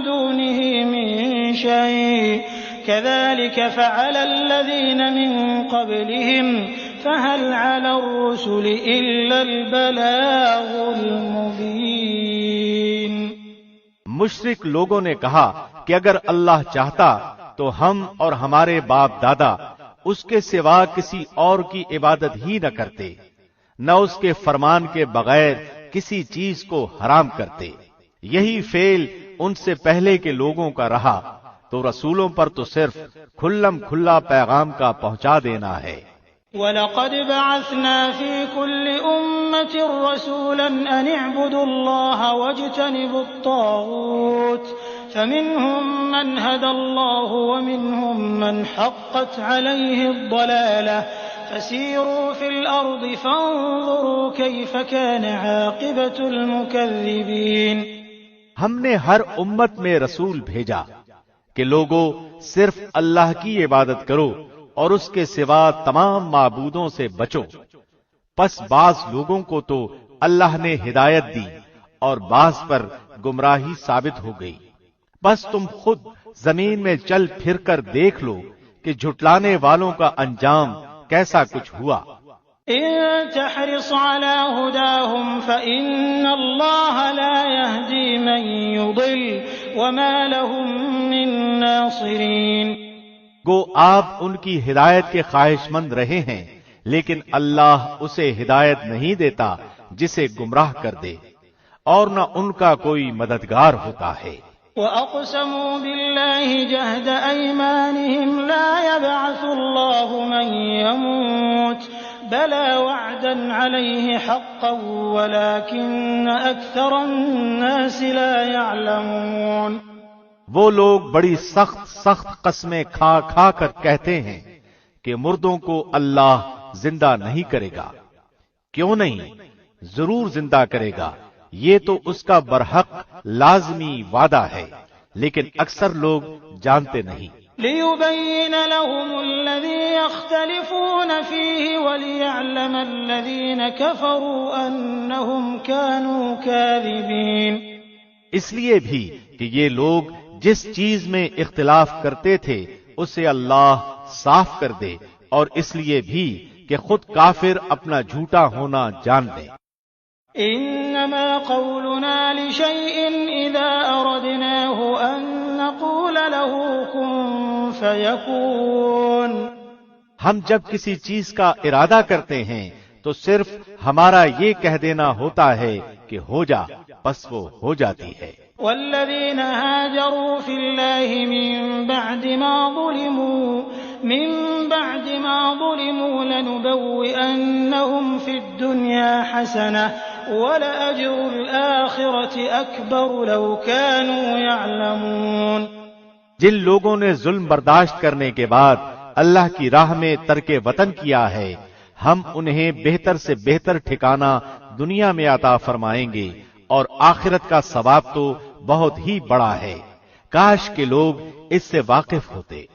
دونه من شيء كذلك فعل الذين من قبلهم فهل على الرسل إلا البلاغ المبين۔ مشرک لوگوں نے کہا کہ اگر اللہ چاہتا تو ہم اور ہمارے باپ دادا اس کے سوا کسی اور کی عبادت ہی نہ کرتے، نہ اس کے فرمان کے بغیر کسی چیز کو حرام کرتے۔ یہی فعل ان سے پہلے کے لوگوں کا رہا، تو رسولوں پر تو صرف کھلم کھلا پیغام کا پہنچا دینا ہے۔ وَلَقَدْ بَعَثْنَا فِي كُلِّ أُمَّةٍ رَّسُولًا أَنِ اعْبُدُوا اللَّهَ وَاجْتَنِبُوا الطَّاغُوتَ فَمِنْهُم مَّنْ هَدَى اللَّهُ وَمِنْهُم مَّنْ حَقَّتْ عَلَيْهِ الضَّلَالَةُ فَسِيرُوا فِي الْأَرْضِ فَانظُرُوا كَيْفَ كَانَ عَاقِبَةُ الْمُكَذِّبِينَ۔ ہم نے ہر امت میں رسول بھیجا کہ لوگو صرف اللہ کی عبادت کرو اور اس کے سوا تمام معبودوں سے بچو۔ پس بعض لوگوں کو تو اللہ نے ہدایت دی اور بعض پر گمراہی ثابت ہو گئی۔ بس تم خود زمین میں چل پھر کر دیکھ لو کہ جھٹلانے والوں کا انجام کیسا کچھ ہوا۔ إن تحرص على هداهم فإن الله لا يهدي من يضل وما لهم من ناصرين۔ گو آپ ان کی ہدایت کے خواہش مند رہے ہیں، لیکن اللہ اسے ہدایت نہیں دیتا جسے گمراہ کر دے، اور نہ ان کا کوئی مددگار ہوتا ہے۔ وَأَقْسَمُوا بِاللَّهِ جَهْدَ أَيْمَانِهِمْ لَا يَبْعَثُ اللَّهُ مَن يَمُوتُ بَلَىٰ وَعْدًا عَلَيْهِ حَقًّا وَلَٰكِنَّ أَكْثَرَ النَّاسِ لَا يَعْلَمُونَ۔ وہ لوگ بڑی سخت قسمیں کھا کھا کر کہتے ہیں کہ مردوں کو اللہ زندہ نہیں کرے گا۔ کیوں نہیں؟ ضرور زندہ کرے گا، یہ تو اس کا برحق لازمی وعدہ ہے، لیکن اکثر لوگ جانتے نہیں۔ لِيُبَيِّنَ لَهُمُ الَّذِي يَخْتَلِفُونَ فِيهِ وَلِيَعْلَمَ الَّذِينَ كَفَرُوا أَنَّهُمْ كَانُوا كَاذِبِينَ۔ اس لیے بھی کہ یہ لوگ جس چیز میں اختلاف کرتے تھے اسے اللہ صاف کر دے، اور اس لیے بھی کہ خود کافر اپنا جھوٹا ہونا جان لیں۔ انما قولنا لشيء اذا اردناه ان نقول له كن فيكون۔ ہم جب کسی چیز کا ارادہ کرتے ہیں تو صرف ہمارا یہ کہہ دینا ہوتا ہے کہ ہو جا، بس وہ ہو جاتی ہے۔ والذين هاجروا في الله من بعد ما ظلموا لنبوئنهم في الدنيا حسنة ولأجر الآخرة أكبر لو كانوا يعلمون۔ جن لوگوں نے ظلم برداشت کرنے کے بعد اللہ کی راہ میں ترک وطن کیا ہے، ہم انہیں بہتر سے بہتر ٹھکانہ دنیا میں عطا فرمائیں گے، اور آخرت کا ثواب تو بہت ہی بڑا ہے۔ کاش کہ لوگ اس سے واقف ہوتے۔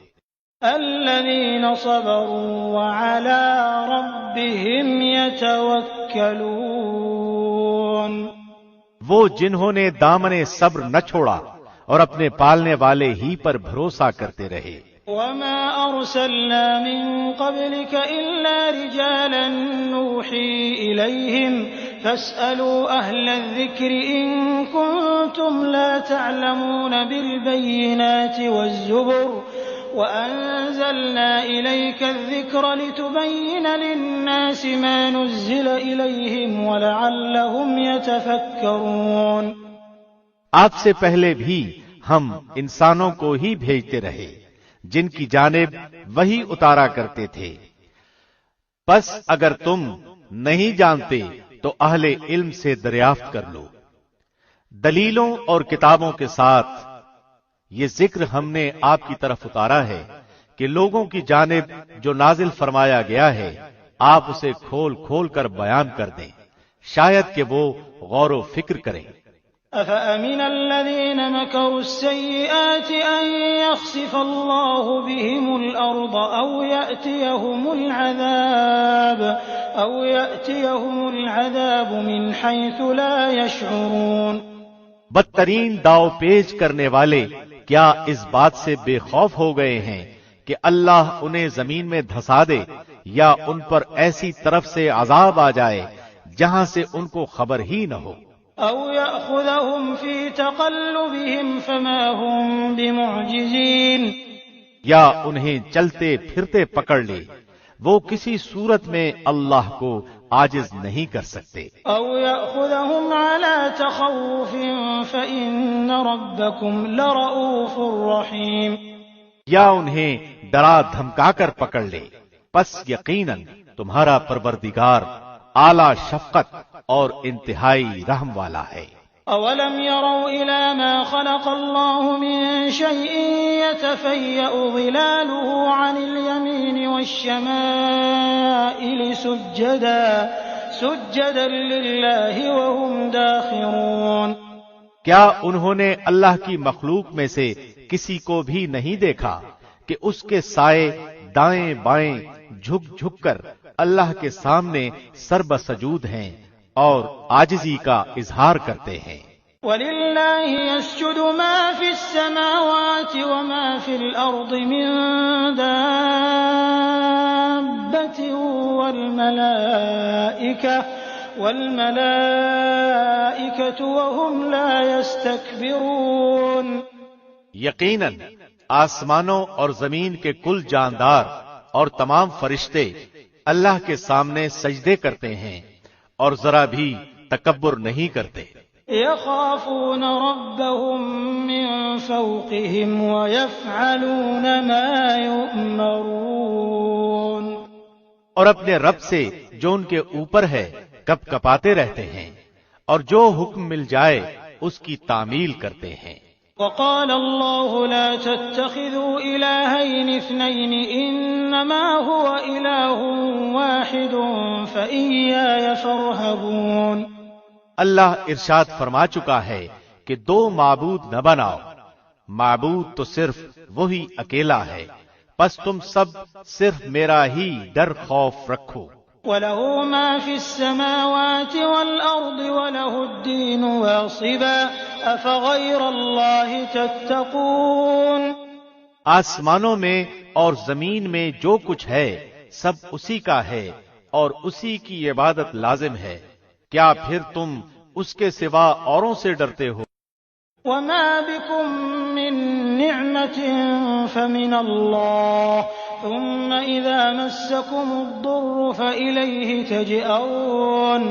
الذين صبروا وعلى ربهم يتوكلون، وہ جنہوں نے دامن صبر نہ چھوڑا اور اپنے پالنے والے ہی پر بھروسہ کرتے رہے۔ وما أرسلنا من قبلك إلا رجالا نوحي إليهم فاسألوا أهل الذكر إن كنتم لا تعلمون بالبينات والزبر وأنزلنا إليك الذكر لتبين للناس ما نزل إليهم ولعلهم يتفكرون۔ آپ سے پہلے بھی ہم انسانوں کو ہی بھیجتے رہے جن کی جانب وہی اتارا کرتے تھے، پس اگر تم نہیں جانتے تو اہل علم سے دریافت کر لو۔ دلیلوں اور کتابوں کے ساتھ یہ ذکر ہم نے آپ کی طرف اتارا ہے کہ لوگوں کی جانب جو نازل فرمایا گیا ہے آپ اسے کھول کھول کر بیان کر دیں، شاید کہ وہ غور و فکر کریں۔ أفأمن الذين مكروا السيئات أن يخسف الله بهم الأرض أو يأتيهم العذاب من حيث لا يشعرون۔ بدترین داؤ پیچ کرنے والے کیا اس بات سے بے خوف ہو گئے ہیں کہ اللہ انہیں زمین میں دھسا دے یا ان پر ایسی طرف سے عذاب آ جائے جہاں سے ان کو خبر ہی نہ ہو، أو يأخذهم في تقلبهم فما هم بمعجزين، یا انہیں چلتے پھرتے پکڑ لے وہ کسی صورت میں اللہ کو عاجز نہیں کر سکتے۔ أو يأخذهم على تخوف فإن ربكم لرؤوف رحيم، یا انہیں ڈرا دھمکا کر پکڑ لے، پس یقیناً تمہارا پروردگار اعلی شفقت اور انتہائی رحم والا ہے۔ أولم يروا إلى ما خلق الله من شيء يتفيأ ظلاله عن اليمين والشمائل سجدا لله وهم داخرون، کیا انہوں نے اللہ کی مخلوق میں سے کسی کو بھی نہیں دیکھا کہ اس کے سائے دائیں بائیں جھک جھک کر اللہ کے سامنے سربسجود ہیں اور عاجزی کا اظہار کرتے ہیں۔ وَلِلَّهِ يَسْجُدُ مَا فِي السَّمَاوَاتِ وَمَا فِي الْأَرْضِ مِن دَابَّةٍ وَالْمَلَائِكَةُ وَهُمْ لَا يَسْتَكْبِرُونَ، یقیناً آسمانوں اور زمین کے کل جاندار اور تمام فرشتے اللہ کے سامنے سجدے کرتے ہیں اور ذرا بھی تکبر نہیں کرتے۔ يخافون ربهم من فوقهم ويفعلون ما يؤمرون، اور اپنے رب سے جو ان کے اوپر ہے کپ کپاتے رہتے ہیں اور جو حکم مل جائے اس کی تعمیل کرتے ہیں۔ وقال الله لا تتخذوا إلهين اثنين إنما هو إله واحد فإياي فارهبون، اللہ ارشاد فرما چکا ہے کہ دو معبود نہ بناؤ، معبود تو صرف وہی اکیلا ہے، پس تم سب صرف میرا ہی ڈر خوف رکھو۔ وَلَهُ مَا فِي السَّمَاوَاتِ وَالْأَرْضِ وَلَهُ الدِّينُ وَاصِبًا أَفَغَيْرَ اللَّهِ تَتَّقُونَ، آسمانوں میں اور زمین میں جو کچھ ہے سب اسی کا ہے اور اسی کی عبادت لازم ہے، کیا پھر تم اس کے سوا اوروں سے ڈرتے ہو؟ وَمَا بِكُم مِّن نِّعْمَةٍ فَمِنَ اللَّهِ ثُمَّ إِذَا مَسَّكُمُ الضُّرُّ فَإِلَيْهِ تَجْأَرُونَ،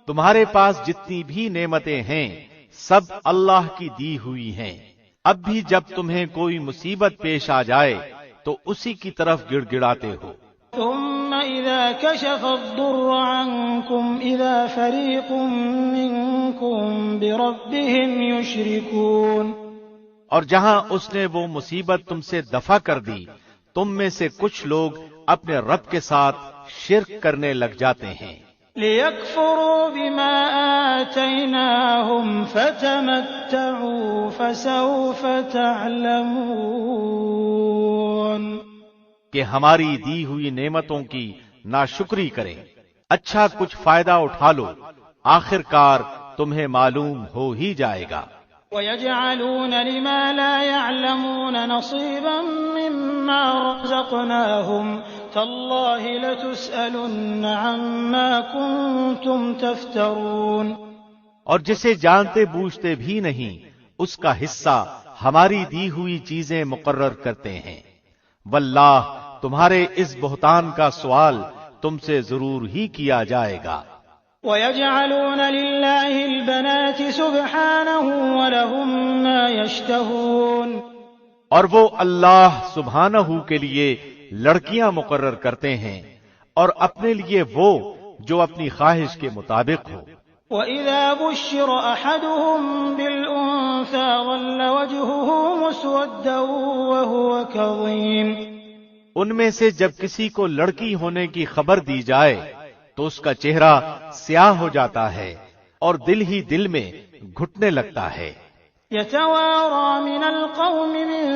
تمہارے پاس جتنی بھی نعمتیں ہیں سب اللہ کی دی ہوئی ہیں، اب بھی جب تمہیں کوئی مصیبت پیش آ جائے تو اسی کی طرف گڑ گڑاتے ہو۔ ثم إذا كشف الضر عنكم إذا فريق منكم بربهم يشركون، اور جہاں اس نے وہ مصیبت تم سے دفع کر دی تم میں سے کچھ لوگ اپنے رب کے ساتھ شرک کرنے لگ جاتے ہیں۔ لِيَكْفُرُوا بِمَا آتَيْنَاهُمْ فَتَمَتَّعُوا فَسَوْفَ تَعْلَمُونَ۔ کہ ہماری دی ہوئی نعمتوں کی ناشکری کریں۔ اچھا کچھ فائدہ اٹھا لو، آخر کار تمہیں معلوم ہو ہی جائے گا۔ وَيَجْعَلُونَ لِمَا لَا يَعْلَمُونَ نَصِيبًا مِّمَّا رَزَقْنَاهُمْ تَاللَّهِ لَتُسْأَلُنَّ عَمَّا كُنتُمْ تَفْتَرُونَ۔ اور جسے جانتے بوجھتے بھی نہیں اس کا حصہ ہماری دی ہوئی چیزیں مقرر کرتے ہیں۔ واللہ تمہارے اس بہتان کا سوال تم سے ضرور ہی کیا جائے گا۔ وَيَجْعَلُونَ لِلَّهِ الْبَنَاتِ سُبْحَانَهُ وَلَهُم مَّا يَشْتَهُونَ، اور وہ اللہ سبحانہ کے لیے لڑکیاں مقرر کرتے ہیں اور اپنے لیے وہ جو اپنی خواہش کے مطابق ہو۔ وَإِذَا بُشِّرَ أَحَدُهُم بِالْأُنثَىٰ ظَلَّ وَجْهُهُ مُسْوَدًّا وَهُوَ كَظِيمٌ، ان میں سے جب کسی کو لڑکی ہونے کی خبر دی جائے تو اس کا چہرہ سیاہ ہو جاتا ہے اور دل ہی دل میں گھٹنے لگتا ہے۔ يَتَوَارَىٰ مِنَ الْقَوْمِ مِن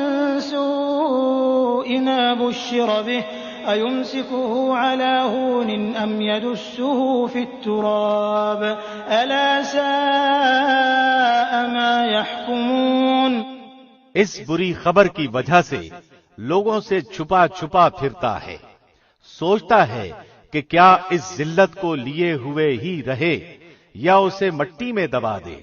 سُوءِ مَا بُشِّرَ بِهِ أَيُمْسِكُهُ عَلَىٰ هُونٍ أَمْ يَدُسُّهُ فِي التُّرَابِ أَلَا سَاءَ مَا يَحْكُمُونَ۔ اس بری خبر کی وجہ سے لوگوں سے چھپا چھپا پھرتا ہے، سوچتا ہے کہ کیا اس ذلت کو لیے ہوئے ہی رہے یا اسے مٹی میں دبا دے۔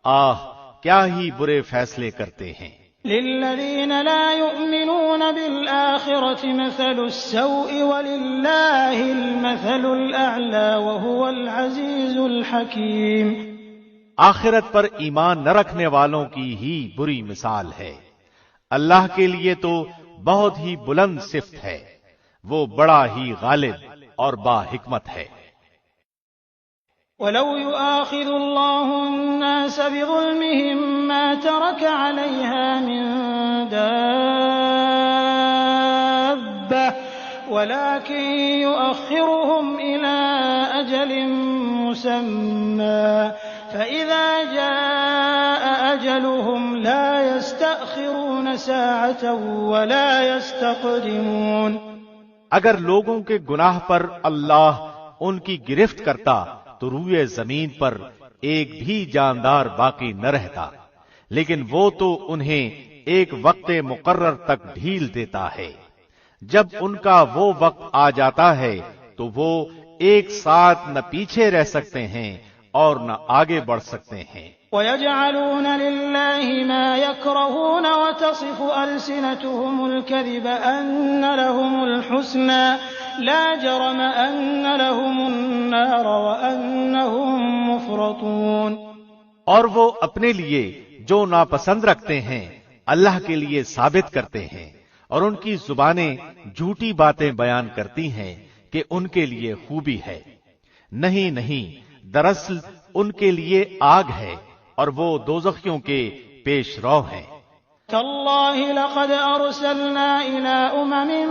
آہ کیا ہی برے فیصلے کرتے ہیں۔ لِلَّذِينَ لَا يُؤْمِنُونَ بِالْآخِرَةِ مَثَلُ السَّوْءِ وَلِلَّهِ الْمَثَلُ الْأَعْلَىٰ وَهُوَ الْعَزِيزُ الْحَكِيمُ۔ آخرت پر ایمان نہ رکھنے والوں کی ہی بری مثال ہے، اللہ کے لیے تو بہت ہی بلند صفت ہے، وہ بڑا ہی غالب اور با حکمت ہے۔ وَلَوْ يُؤَاخِذُ اللَّهُ النَّاسَ بِظُلْمِهِم مَّا تَرَكَ عَلَيْهَا مِن دَابَّةٍ وَلَٰكِن يُؤَخِّرُهُمْ إِلَىٰ أَجَلٍ مُّسَمًّى فَإِذَا جَاءَ أَجَلُهُمْ لَا يَسْتَأْخِرُونَ سَاعَةً وَلَا يَسْتَقْدِمُونَ۔ اگر لوگوں کے گناہ پر اللہ ان کی گرفت کرتا تو روئے زمین پر ایک بھی جاندار باقی نہ رہتا، لیکن وہ تو انہیں ایک وقت مقرر تک ڈھیل دیتا ہے۔ جب ان کا وہ وقت آ جاتا ہے تو وہ ایک ساتھ نہ پیچھے رہ سکتے ہیں اور نہ آگے بڑھ سکتے ہیں۔ وَيَجْعَلُونَ لِلَّهِ مَا يَكْرَهُونَ وَتَصِفُ أَلْسِنَتُهُمُ الْكَذِبَ أَنَّ لَهُمُ الْحُسْنَىٰ لَا جَرَمَ أَنَّ لَهُمُ النَّارَ وَأَنَّهُمْ مُفْرَطُونَ۔ اور وہ اپنے لیے جو ناپسند رکھتے ہیں اللہ کے لیے ثابت کرتے ہیں، اور ان کی زبانیں جھوٹی باتیں بیان کرتی ہیں کہ ان کے لیے خوبی ہے۔ نہیں نہیں، دراصل ان کے لیے آگ ہے اور وہ دوزخیوں کے پیش رو ہیں۔ تاللہ لقد ارسلنا الى من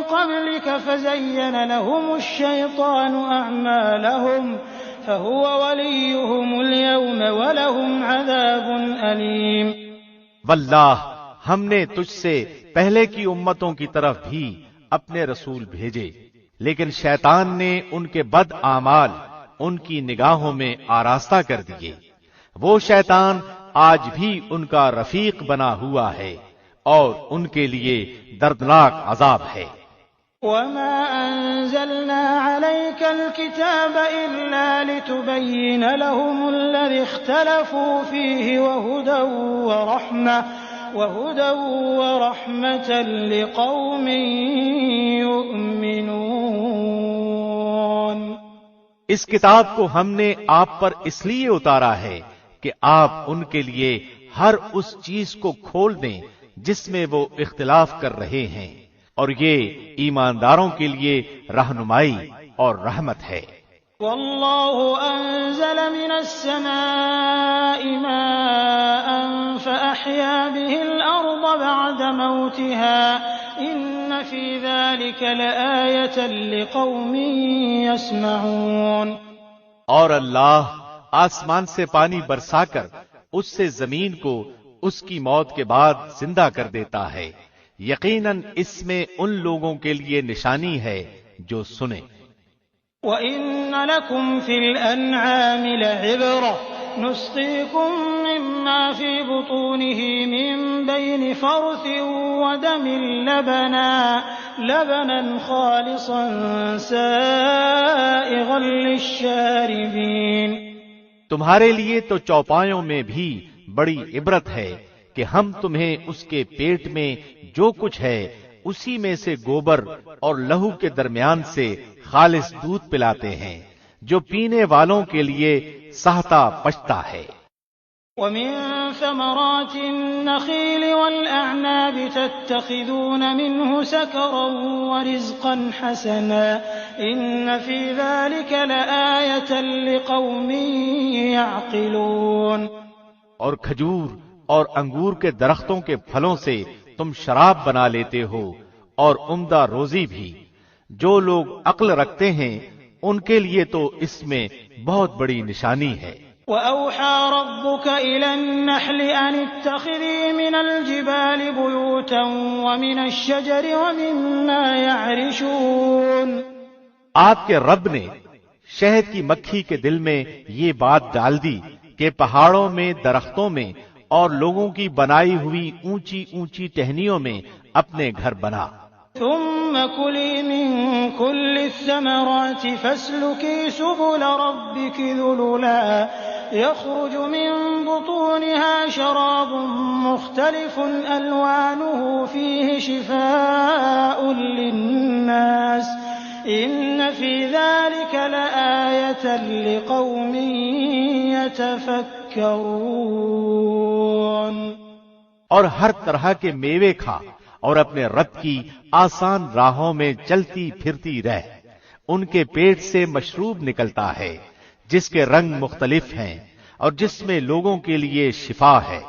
قبلك فزين لهم الشيطان اعمالهم فهو وليهم اليوم ولهم عذاب اليم۔ واللہ ہم نے تجھ سے پہلے کی امتوں کی طرف بھی اپنے رسول بھیجے، لیکن شیطان نے ان کے بد اعمال ان کی نگاہوں میں آراستہ کر دیے۔ وہ شیطان آج بھی ان کا رفیق بنا ہوا ہے اور ان کے لیے دردناک عذاب ہے۔ وَمَا أَنزَلْنَا عَلَيْكَ الْكِتَابَ إِلَّا لِتُبَيِّنَ لَهُمُ الَّذِي اخْتَلَفُوا فِيهِ وَهُدًى وَرَحْمَةً لِقَوْمٍ يُؤْمِنُونَ۔ اس کتاب کو ہم نے آپ پر اس لیے اتارا ہے کہ آپ ان کے لیے ہر اس چیز کو کھول دیں جس میں وہ اختلاف کر رہے ہیں، اور یہ ایمانداروں کے لیے رہنمائی اور رحمت ہے۔ واللہ انزل من السماء ماء فأحیا به الارض بعد موتها ان فی ذلك لآیة لقوم یسمعون۔ اور اللہ آسمان سے پانی برسا کر اس سے زمین کو اس کی موت کے بعد زندہ کر دیتا ہے، یقیناً اس میں ان لوگوں کے لیے نشانی ہے جو سنیں۔ وَإِنَّ لَكُمْ فِي الْأَنْعَامِ لَعِبْرَةً نُسْقِيكُم مِّمَّا فِي بُطُونِهِ مِن بَيْنِ فَرْثٍ وَدَمٍ لَبَنًا خَالِصًا سَائِغًا لِّلشَّارِبِينَ۔ تمہارے لیے تو چوپایوں میں بھی بڑی عبرت ہے کہ ہم تمہیں اس کے پیٹ میں جو کچھ ہے اسی میں سے گوبر اور لہو کے درمیان سے خالص دودھ پلاتے ہیں جو پینے والوں کے لیے سہتا پچتا ہے۔ وَمِن ثَمَرَاتِ النَّخِيلِ وَالْأَعْنَابِ تَتَّخِذُونَ مِنْهُ سَكَرًا وَرِزْقًا حَسَنًا إِنَّ فِي ذَلِكَ لَآيَةً لِقَوْمٍ يَعْقِلُونَ۔ اور کھجور اور انگور کے درختوں کے پھلوں سے تم شراب بنا لیتے ہو اور عمدہ روزی بھی، جو لوگ عقل رکھتے ہیں ان کے لیے تو اس میں بہت بڑی نشانی ہے۔ وَأَوْحَى رَبُّكَ إِلَى النَّحْلِ أَنِ اتَّخِذِي مِنَ الْجِبَالِ بُيُوتًا وَمِنَ الشَّجَرِ وَمِمَّا يَعْرِشُونَ۔ آپ کے رب نے شہد کی مکھی کے دل میں یہ بات ڈال دی کہ پہاڑوں میں، درختوں میں اور لوگوں کی بنائی ہوئی اونچی اونچی ٹہنیوں میں اپنے گھر بنا۔ ثم كلي من كل الثمرات فاسلكي سبل ربك ذللا يخرج من بطونها شراب مختلف ألوانه فيه شفاء للناس إن في ذلك لآية لقوم يتفكرون۔ اور ہر طرح کے میوے کھا اور اپنے رب کی آسان راہوں میں چلتی پھرتی رہ، ان کے پیٹ سے مشروب نکلتا ہے جس کے رنگ مختلف ہیں اور جس میں لوگوں کے لیے شفا ہے،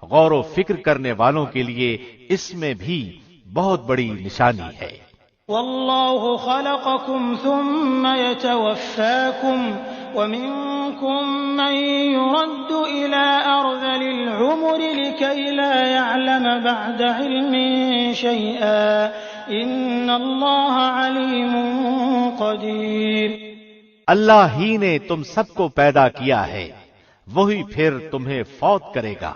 غور و فکر کرنے والوں کے لیے اس میں بھی بہت بڑی نشانی ہے۔ والله خلقكم ثم يتوفاكم ومنكم من يرد إلى أرذل العمر لكي لا يعلم بعد علم شيئا إن الله عليم قدير۔ اللہ ہی نے تم سب کو پیدا کیا ہے، وہی پھر تمہیں فوت کرے گا۔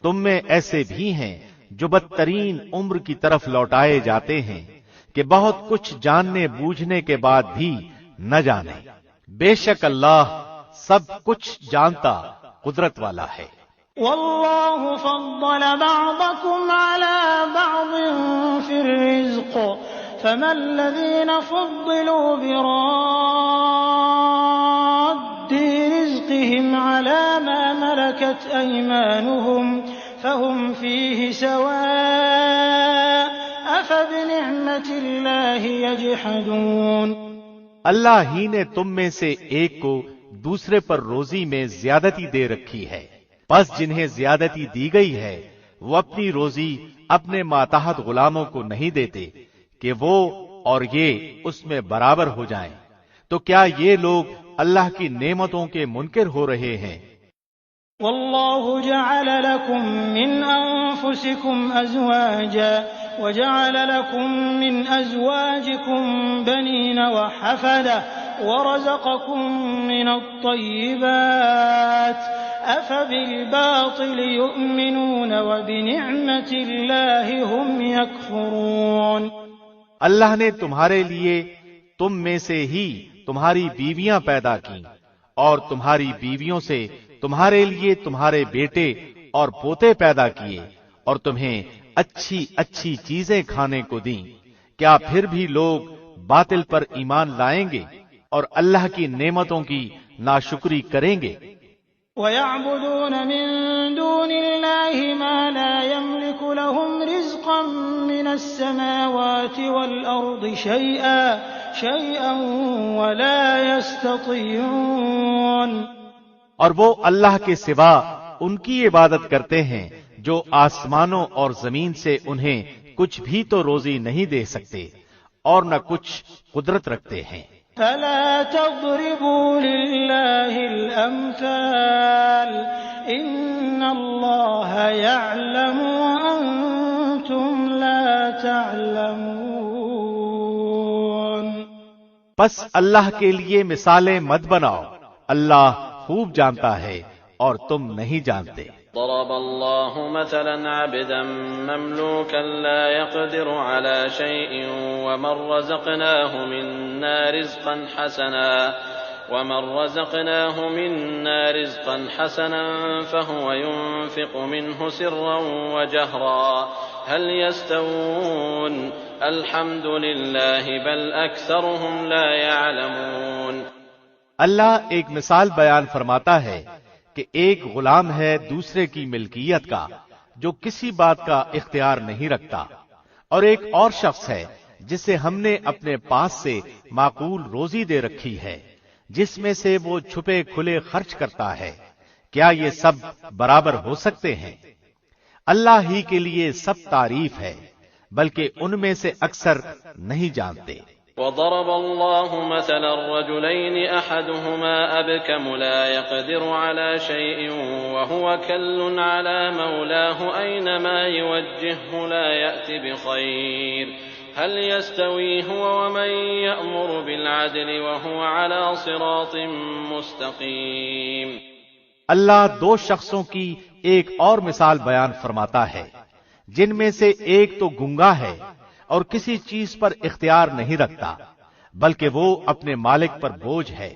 تم میں ایسے بھی ہیں جو بدترین عمر کی طرف لوٹائے جاتے ہیں کہ بہت کچھ جاننے بوجھنے کے بعد بھی نہ جانے۔ بے شک اللہ سب کچھ جانتا قدرت والا ہے۔ والله فضل بعضكم على بعض في الرزق فما الذين فضلوا براد رزقهم على ما ملكت أيمانهم فهم فيه سواء أفبنعمة الله يجحدون۔ اللہ ہی نے تم میں سے ایک کو دوسرے پر روزی میں زیادتی دے رکھی ہے، پس جنہیں زیادتی دی گئی ہے وہ اپنی روزی اپنے ماتحت غلاموں کو نہیں دیتے کہ وہ اور یہ اس میں برابر ہو جائیں، تو کیا یہ لوگ اللہ کی نعمتوں کے منکر ہو رہے ہیں؟ والله جعل لكم من أنفسكم أزواجا وجعل لكم من أزواجكم بنين وحفدة ورزقكم من الطيبات أفبالباطل يؤمنون وبنعمة الله هم يكفرون۔ اللہ نے تمہارے لیے تم میں سے ہی تمہاری بیویاں پیدا کی اور تمہاری بیویوں سے تمہارے لیے تمہارے بیٹے اور پوتے پیدا کیے اور تمہیں اچھی اچھی چیزیں کھانے کو دیں، کیا پھر بھی لوگ باطل پر ایمان لائیں گے اور اللہ کی نعمتوں کی ناشکری کریں گے؟ وَيَعْبُدُونَ مِن دُونِ اللَّهِ مَا لَا يَمْلِكُ لَهُمْ رِزْقًا مِّنَ السَّمَاوَاتِ وَالْأَرْضِ شَيْئًا وَلَا يَسْتَطِيعُونَ۔ اور وہ اللہ کے سوا ان کی عبادت کرتے ہیں جو آسمانوں اور زمین سے انہیں کچھ بھی تو روزی نہیں دے سکتے اور نہ کچھ قدرت رکھتے ہیں۔ فلا تضربوا لله الأمثال إن الله يعلم وأنتم لا پس اللہ کے لیے مثالیں مت بناؤ، اللہ خوب جانتا ہے اور تم نہیں جانتے۔ ضرب الله مثلا عبدا مملوكا لا يقدر على شيء ومن رزقناه منا رزقا حسنا فهو ينفق منه سرا وجهرا هل يستوون الحمد لله بل أكثرهم لا يعلمون۔ اللہ ایک مثال بیان فرماتا ہے کہ ایک غلام ہے دوسرے کی ملکیت کا جو کسی بات کا اختیار نہیں رکھتا، اور ایک اور شخص ہے جسے ہم نے اپنے پاس سے معقول روزی دے رکھی ہے، جس میں سے وہ چھپے کھلے خرچ کرتا ہے۔ کیا یہ سب برابر ہو سکتے ہیں؟ اللہ ہی کے لیے سب تعریف ہے، بلکہ ان میں سے اکثر نہیں جانتے۔ وضرب الله مثلا الرجلين أحدهما أبكم لا يقدر على شيء وهو كل على مولاه أينما يوجهه لا يأتي بخير هل يستوي هو ومن يأمر بالعدل وهو على صراط مستقيم۔ اللہ دو شخصوں کی ایک اور مثال بیان فرماتا ہے، جن میں سے ایک تو گنگا ہے اور کسی چیز پر اختیار نہیں رکھتا، بلکہ وہ اپنے مالک پر بوجھ ہے،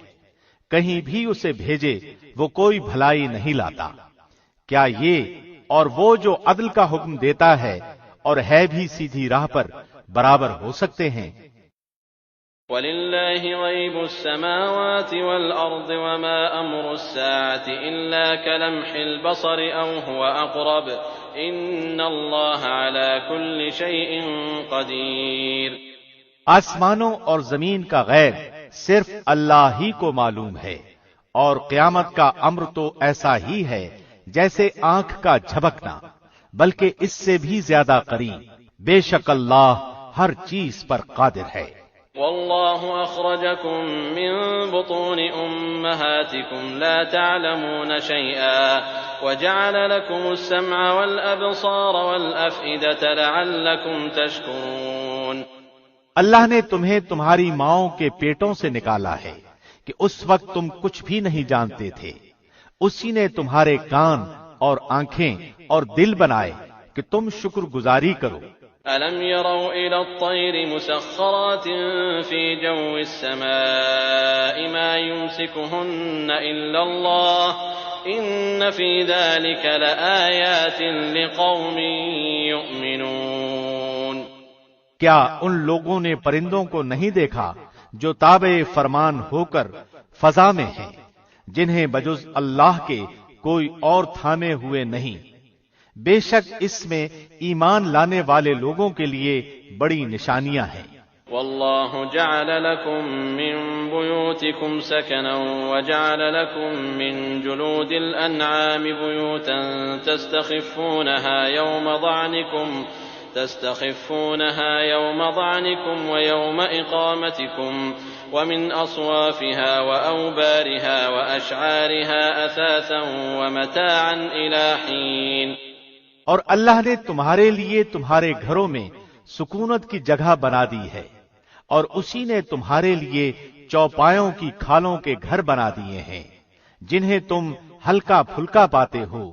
کہیں بھی اسے بھیجے وہ کوئی بھلائی نہیں لاتا۔ کیا یہ اور وہ جو عدل کا حکم دیتا ہے اور ہے بھی سیدھی راہ پر برابر ہو سکتے ہیں؟ وَلِلَّهِ غَيْبُ السَّمَاوَاتِ وَالْأَرْضِ وَمَا أَمْرُ السَّاعَةِ إِلَّا كَلَمْحِ الْبَصَرِ أَوْ هُوَ أَقْرَبُ إِنَّ اللَّهَ عَلَى كُلِّ شَيْءٍ قَدِيرٌ۔ آسمانوں اور زمین کا غیب صرف اللہ ہی کو معلوم ہے، اور قیامت کا امر تو ایسا ہی ہے جیسے آنکھ کا جھپکنا، بلکہ اس سے بھی زیادہ قریب۔ بے شک اللہ ہر چیز پر قادر ہے۔ والله أخرجكم من بطون أمهاتكم لا تعلمون شيئا وجعل لكم السمع والأبصار والأفئدة لعلكم تشكرون۔ اللہ نے تمہیں تمہاری ماؤں کے پیٹوں سے نکالا ہے کہ اس وقت تم کچھ بھی نہیں جانتے تھے، اسی نے تمہارے کان اور آنکھیں اور دل بنائے کہ تم شکر گزاری کرو۔ أَلَمْ يَرَوْا إِلَى الطَّيْرِ مُسَخَّرَاتٍ فِي جَوِّ السَّمَاءِ مَا يُمْسِكُهُنَّ إِلَّا اللَّهُ إِنَّ فِي ذَلِكَ لَآيَاتٍ لِقَوْمٍ يُؤْمِنُونَ۔ کیا ان لوگوں نے پرندوں کو نہیں دیکھا جو تابع فرمان ہو کر فضا میں ہیں، جنہیں بجز اللہ کے کوئی اور تھامے ہوئے نہیں؟ بے شک اس میں ایمان لانے والے لوگوں کے لیے بڑی نشانیاں ہیں۔ والله جعل لكم من بيوتكم سكنا وجعل لكم من جلود الأنعام بيوتا تستخفونها يوم ضعنكم ويوم إقامتكم ومن أصوافها وأوبارها وأشعارها أثاثا ومتاعا إلى حين۔ اور اللہ نے تمہارے لیے تمہارے گھروں میں سکونت کی جگہ بنا دی ہے، اور اسی نے تمہارے لیے چوپایوں کی کھالوں کے گھر بنا دیے ہیں، جنہیں تم ہلکا پھلکا پاتے ہو،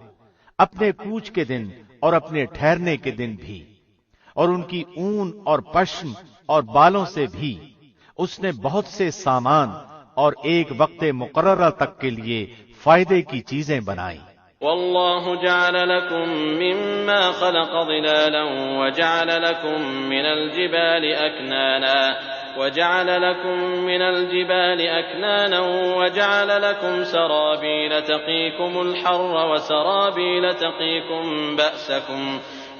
اپنے کوچ کے دن اور اپنے ٹھہرنے کے دن بھی، اور ان کی اون اور پشم اور بالوں سے بھی اس نے بہت سے سامان اور ایک وقت مقررہ تک کے لیے فائدے کی چیزیں بنائیں۔ والله جعل لكم مما خلق ظلالا وجعل لكم من الجبال أكنانا وجعل لكم سرابيل تقيكم الحر وسرابيل تقيكم بأسكم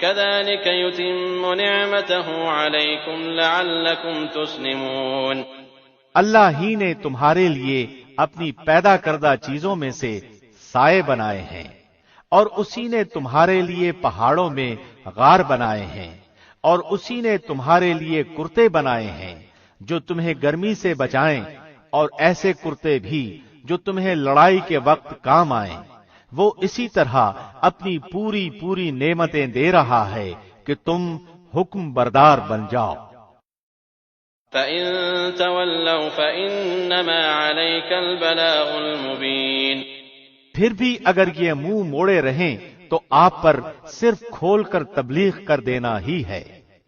كذلك يتم نعمته عليكم لعلكم تسلمون۔ اللہ ہی نے تمہارے لیے اپنی پیدا کردہ چیزوں میں سے سائے بنائے ہیں، اور اسی نے تمہارے لیے پہاڑوں میں غار بنائے ہیں، اور اسی نے تمہارے لیے کرتے بنائے ہیں جو تمہیں گرمی سے بچائیں، اور ایسے کرتے بھی جو تمہیں لڑائی کے وقت کام آئیں۔ وہ اسی طرح اپنی پوری نعمتیں دے رہا ہے کہ تم حکم بردار بن جاؤ۔ فَإِن تَوَلَّوْا فَإِنَّمَا عَلَيْكَ الْبَلَاغُ الْمُبِينُ پھر بھی اگر یہ منہ موڑے رہیں تو آپ پر صرف کھول کر تبلیغ کر دینا ہی ہے۔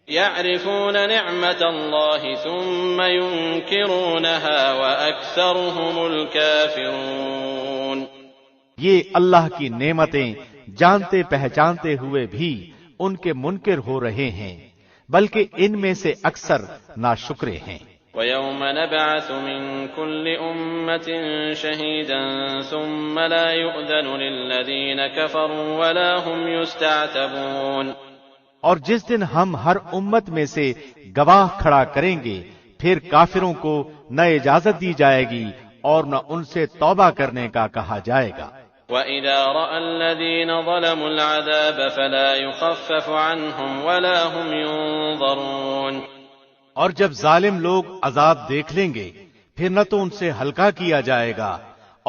يَعْرِفُونَ نِعْمَةَ اللَّهِ ثُمَّ يُنْكِرُونَهَا وَأَكْثَرُهُمُ الْكَافِرُونَ یہ اللہ کی نعمتیں جانتے پہچانتے ہوئے بھی ان کے منکر ہو رہے ہیں، بلکہ ان میں سے اکثر ناشکرے ہیں۔ وَيَوْمَ نَبْعَثُ مِن كُلِّ أُمَّةٍ شَهِيدًا ثُمَّ لَا يُؤْذَنُ لِلَّذِينَ كَفَرُوا وَلَا هُمْ يُسْتَعْتَبُونَ اور جس دن ہم ہر امت میں سے گواہ کھڑا کریں گے، پھر کافروں کو نہ اجازت دی جائے گی اور نہ ان سے توبہ کرنے کا کہا جائے گا۔ وَإِذَا رَأَى الَّذِينَ ظَلَمُوا الْعَذَابَ فَلَا يُخَفَّفُ عَنْهُمْ وَلَا هُمْ يُنظَرُونَ اور جب ظالم لوگ عذاب دیکھ لیں گے، پھر نہ تو ان سے ہلکا کیا جائے گا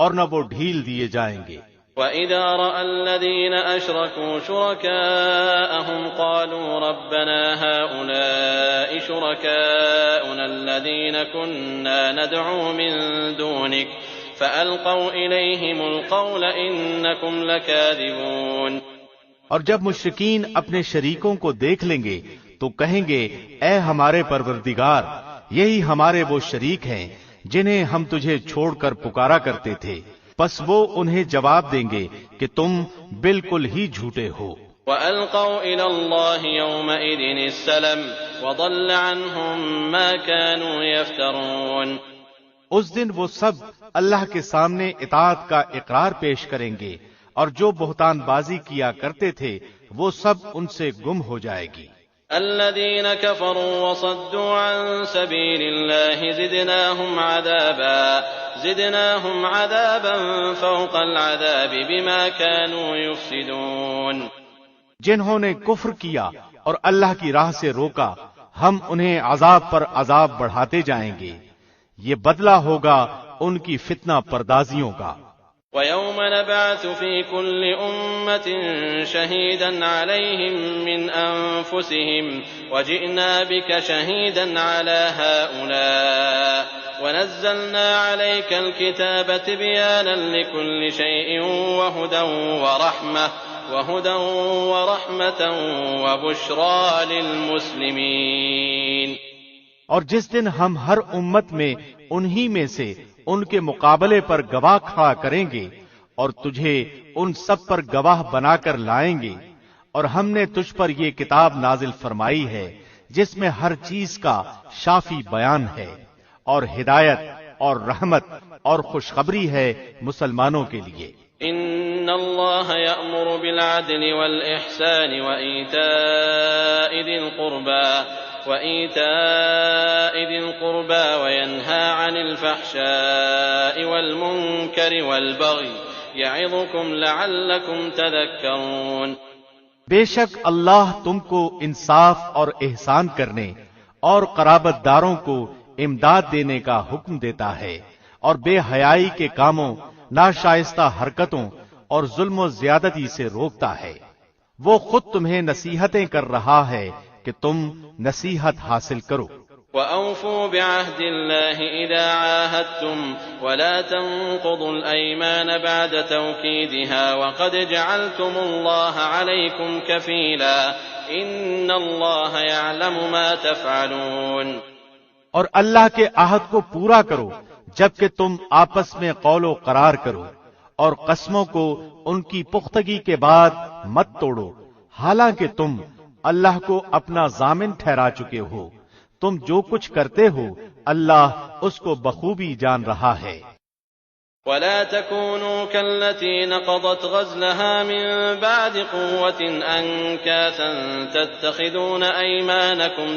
اور نہ وہ ڈھیل دیے جائیں گے۔ وَإِذَا رَأَى الَّذِينَ أَشْرَكُوا شُرَكَاءَهُمْ قَالُوا رَبَّنَا هَؤُلَاءِ شُرَكَاؤُنَا الَّذِينَ كُنَّا نَدْعُو مِن دُونِكَ فَأَلْقَوْا إِلَيْهِمُ الْقَوْلَ إِنَّكُمْ لَكَاذِبُونَ اور جب مشرکین اپنے شریکوں کو دیکھ لیں گے تو کہیں گے، اے ہمارے پروردگار، یہی ہمارے وہ شریک ہیں جنہیں ہم تجھے چھوڑ کر پکارا کرتے تھے۔ پس وہ انہیں جواب دیں گے کہ تم بالکل ہی جھوٹے ہو۔ وَأَلْقَوْا إِلَى اللَّهِ يَوْمَئِذٍ السَّلَمَ وَضَلَّ عَنْهُمْ مَا كَانُوا يَفْتَرُونَ اس دن وہ سب اللہ کے سامنے اطاعت کا اقرار پیش کریں گے، اور جو بہتان بازی کیا کرتے تھے وہ سب ان سے گم ہو جائے گی۔ الذين كفروا وصدوا عن سبيل الله زدناهم عذابا فوق العذاب بما كانوا يفسدون جنہوں نے کفر کیا اور اللہ کی راہ سے روکا، ہم انہیں عذاب پر عذاب بڑھاتے جائیں گے، یہ بدلہ ہوگا ان کی فتنہ پردازیوں کا۔ وَيَوْمَ نَبْعَثُ فِي كُلِّ أُمَّةٍ شَهِيدًا عَلَيْهِمْ مِنْ أَنفُسِهِمْ وَجِئْنَا بِكَ شَهِيدًا عَلَى هَؤُلَاءِ وَنَزَّلْنَا عَلَيْكَ الْكِتَابَ تِبْيَانًا لِكُلِّ شَيْءٍ وَهُدًى وَرَحْمَةً وَبُشْرَى لِلْمُسْلِمِينَ اور جس دن ہم ہر امت میں انہی میں سے ان کے مقابلے پر گواہ کھڑا کریں گے اور تجھے ان سب پر گواہ بنا کر لائیں گے، اور ہم نے تجھ پر یہ کتاب نازل فرمائی ہے جس میں ہر چیز کا شافی بیان ہے، اور ہدایت اور رحمت اور خوشخبری ہے مسلمانوں کے لیے۔ ان اللہ یأمر بالعدل والإحسان وإيتاء ذي القربى وينهى عن الفحشاء والمنكر والبغي يعظكم لعلكم تذكرون بے شک اللہ تم کو انصاف اور احسان کرنے اور قرابت داروں کو امداد دینے کا حکم دیتا ہے، اور بے حیائی کے کاموں، ناشائستہ حرکتوں اور ظلم و زیادتی سے روکتا ہے۔ وہ خود تمہیں نصیحتیں کر رہا ہے کہ تم نصیحت حاصل کرو۔ وَأَوْفُوا بِعَهْدِ اللَّهِ إِذَا عَاهَدتُّمْ وَلَا تَنقُضُوا الْأَيْمَانَ بَعْدَ تَوْكِيدِهَا وَقَدْ جَعَلْتُمُ اللَّهَ عَلَيْكُمْ كَفِيلًا إِنَّ اللَّهَ يَعْلَمُ مَا تَفْعَلُونَ اور اللہ کے عہد کو پورا کرو جبکہ تم آپس میں قول و قرار کرو، اور قسموں کو ان کی پختگی کے بعد مت توڑو، حالانکہ تم اللہ کو اپنا ضامن ٹھہرا چکے ہو۔ تم جو کچھ کرتے ہو اللہ اس کو بخوبی جان رہا ہے۔ وَلَا تَكُونُوا كَالَّتِي نَقَضَتْ غَزْلَهَا مِن بَعْدِ قُوَّةٍ أَنكَاثًا تَتَّخِذُونَ أَيْمَانَكُمْ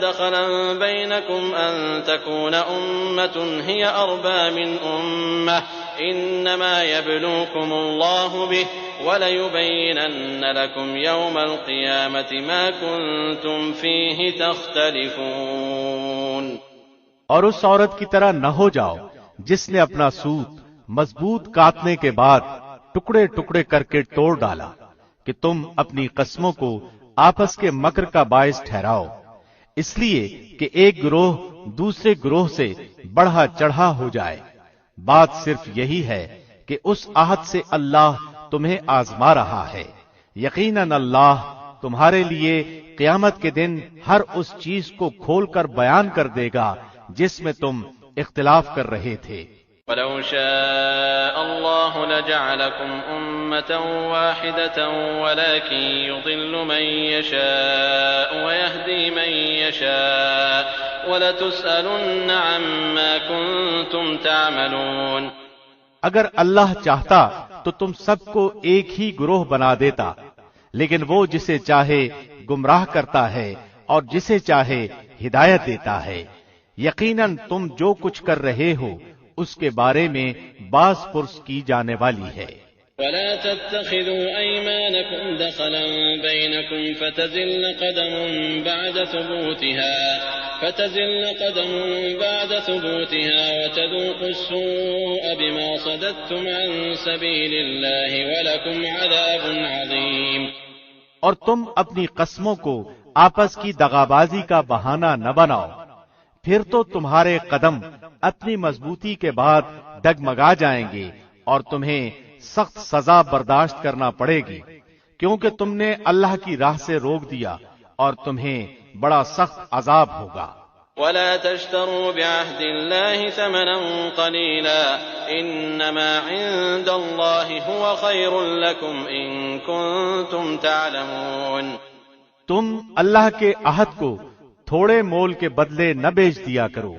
دَخَلًا بَيْنَكُمْ أَن تَكُونَ أُمَّةٌ هِيَ أَرْبَى مِنْ أُمَّةٍ إِنَّمَا يَبْلُوكُمُ اللَّهُ بِهِ وَلَيُبَيِّنَنَّ لَكُمْ يَوْمَ الْقِيَامَةِ مَا كُنتُمْ فِيهِ تَخْتَلِفُونَ اور اس عورت کی طرح نہ ہو جاؤ جس نے اپنا سوت مضبوط کاٹنے کے بعد ٹکڑے ٹکڑے کر کے توڑ ڈالا، کہ تم اپنی قسموں کو آپس کے مکر کا باعث ٹھہراؤ، اس لیے کہ ایک گروہ دوسرے گروہ سے بڑھا چڑھا ہو جائے۔ بات صرف یہی ہے کہ اس عہد سے اللہ تمہیں آزما رہا ہے۔ یقیناً اللہ تمہارے لیے قیامت کے دن ہر اس چیز کو کھول کر بیان کر دے گا جس میں تم اختلاف کر رہے تھے۔ وَلَوْ شَاءَ اللَّهُ لَجَعَلَكُمْ أُمَّةً وَاحِدَةً وَلَكِن يُضِلُّ مَن يَشَاءُ وَيَهْدِي مَن يَشَاءُ وَلَتُسْأَلُنَّ عَمَّا كُنتُمْ تَعْمَلُونَ۔ اگر اللہ چاہتا تو تم سب کو ایک ہی گروہ بنا دیتا، لیکن وہ جسے چاہے گمراہ کرتا ہے اور جسے چاہے ہدایت دیتا ہے۔ یقیناً تم جو کچھ کر رہے ہو اس کے بارے میں باز پرس کی جانے والی ہے۔ وَلَا تَتَّخِذُوا أَيْمَانَكُمْ دَخَلًا بَيْنَكُمْ فَتَزِلَّ قَدَمٌ بَعْدَ ثُبُوتِهَا وَتَذُوقُوا السُّوءَ بِمَا صَدَدتُّمْ عَن سَبِيلِ اللَّهِ وَلَكُمْ عَذَابٌ عَظِيمٌ۔ اور تم اپنی قسموں کو آپس کی دغابازی کا بہانہ نہ بناؤ، پھر تو تمہارے قدم اپنی مضبوطی کے بعد ڈگمگا جائیں گے اور تمہیں سخت سزا برداشت کرنا پڑے گی، کیونکہ تم نے اللہ کی راہ سے روک دیا اور تمہیں بڑا سخت عذاب ہوگا۔ وَلَا تَشْتَرُوا بِعَهْدِ اللَّهِ ثَمَنًا قَلِيلًا إِنَّمَا عِندَ اللَّهِ هُوَ خَيْرٌ لَكُمْ إِن كُنتُمْ تَعْلَمُونَ۔ تم اللہ کے عہد کو تھوڑے مول کے بدلے نہ بیچ دیا کرو،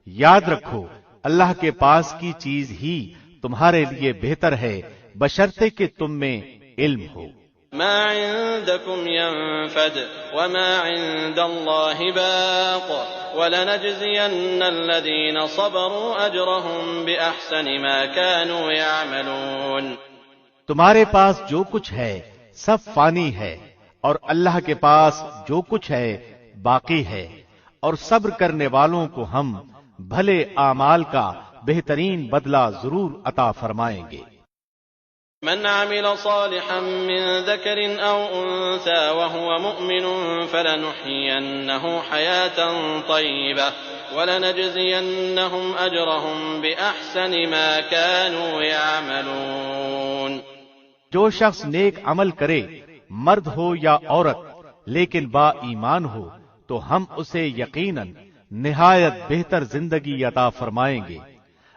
یاد رکھو اللہ کے پاس کی چیز ہی تمہارے لیے بہتر ہے بشرطے کہ تم میں علم ہو۔ ما عندكم ينفد وما عند الله باق ولنجزين الذين صبروا أجرهم بأحسن ما كانوا يعملون۔ تمہارے پاس جو کچھ ہے سب فانی ہے، اور اللہ کے پاس جو کچھ ہے باقی ہے، اور صبر کرنے والوں کو ہم بھلے اعمال کا بہترین بدلہ ضرور عطا فرمائیں گے۔ من عمل صالحا من ذكر أو أنثى وهو مؤمن فلنحيينه حياة طيبة ولنجزينهم أجرهم بأحسن ما كانوا يعملون۔ جو شخص نیک عمل کرے، مرد ہو یا عورت، لیکن با ایمان ہو، تو ہم اسے یقیناً نہایت بہتر زندگی عطا فرمائیں گے،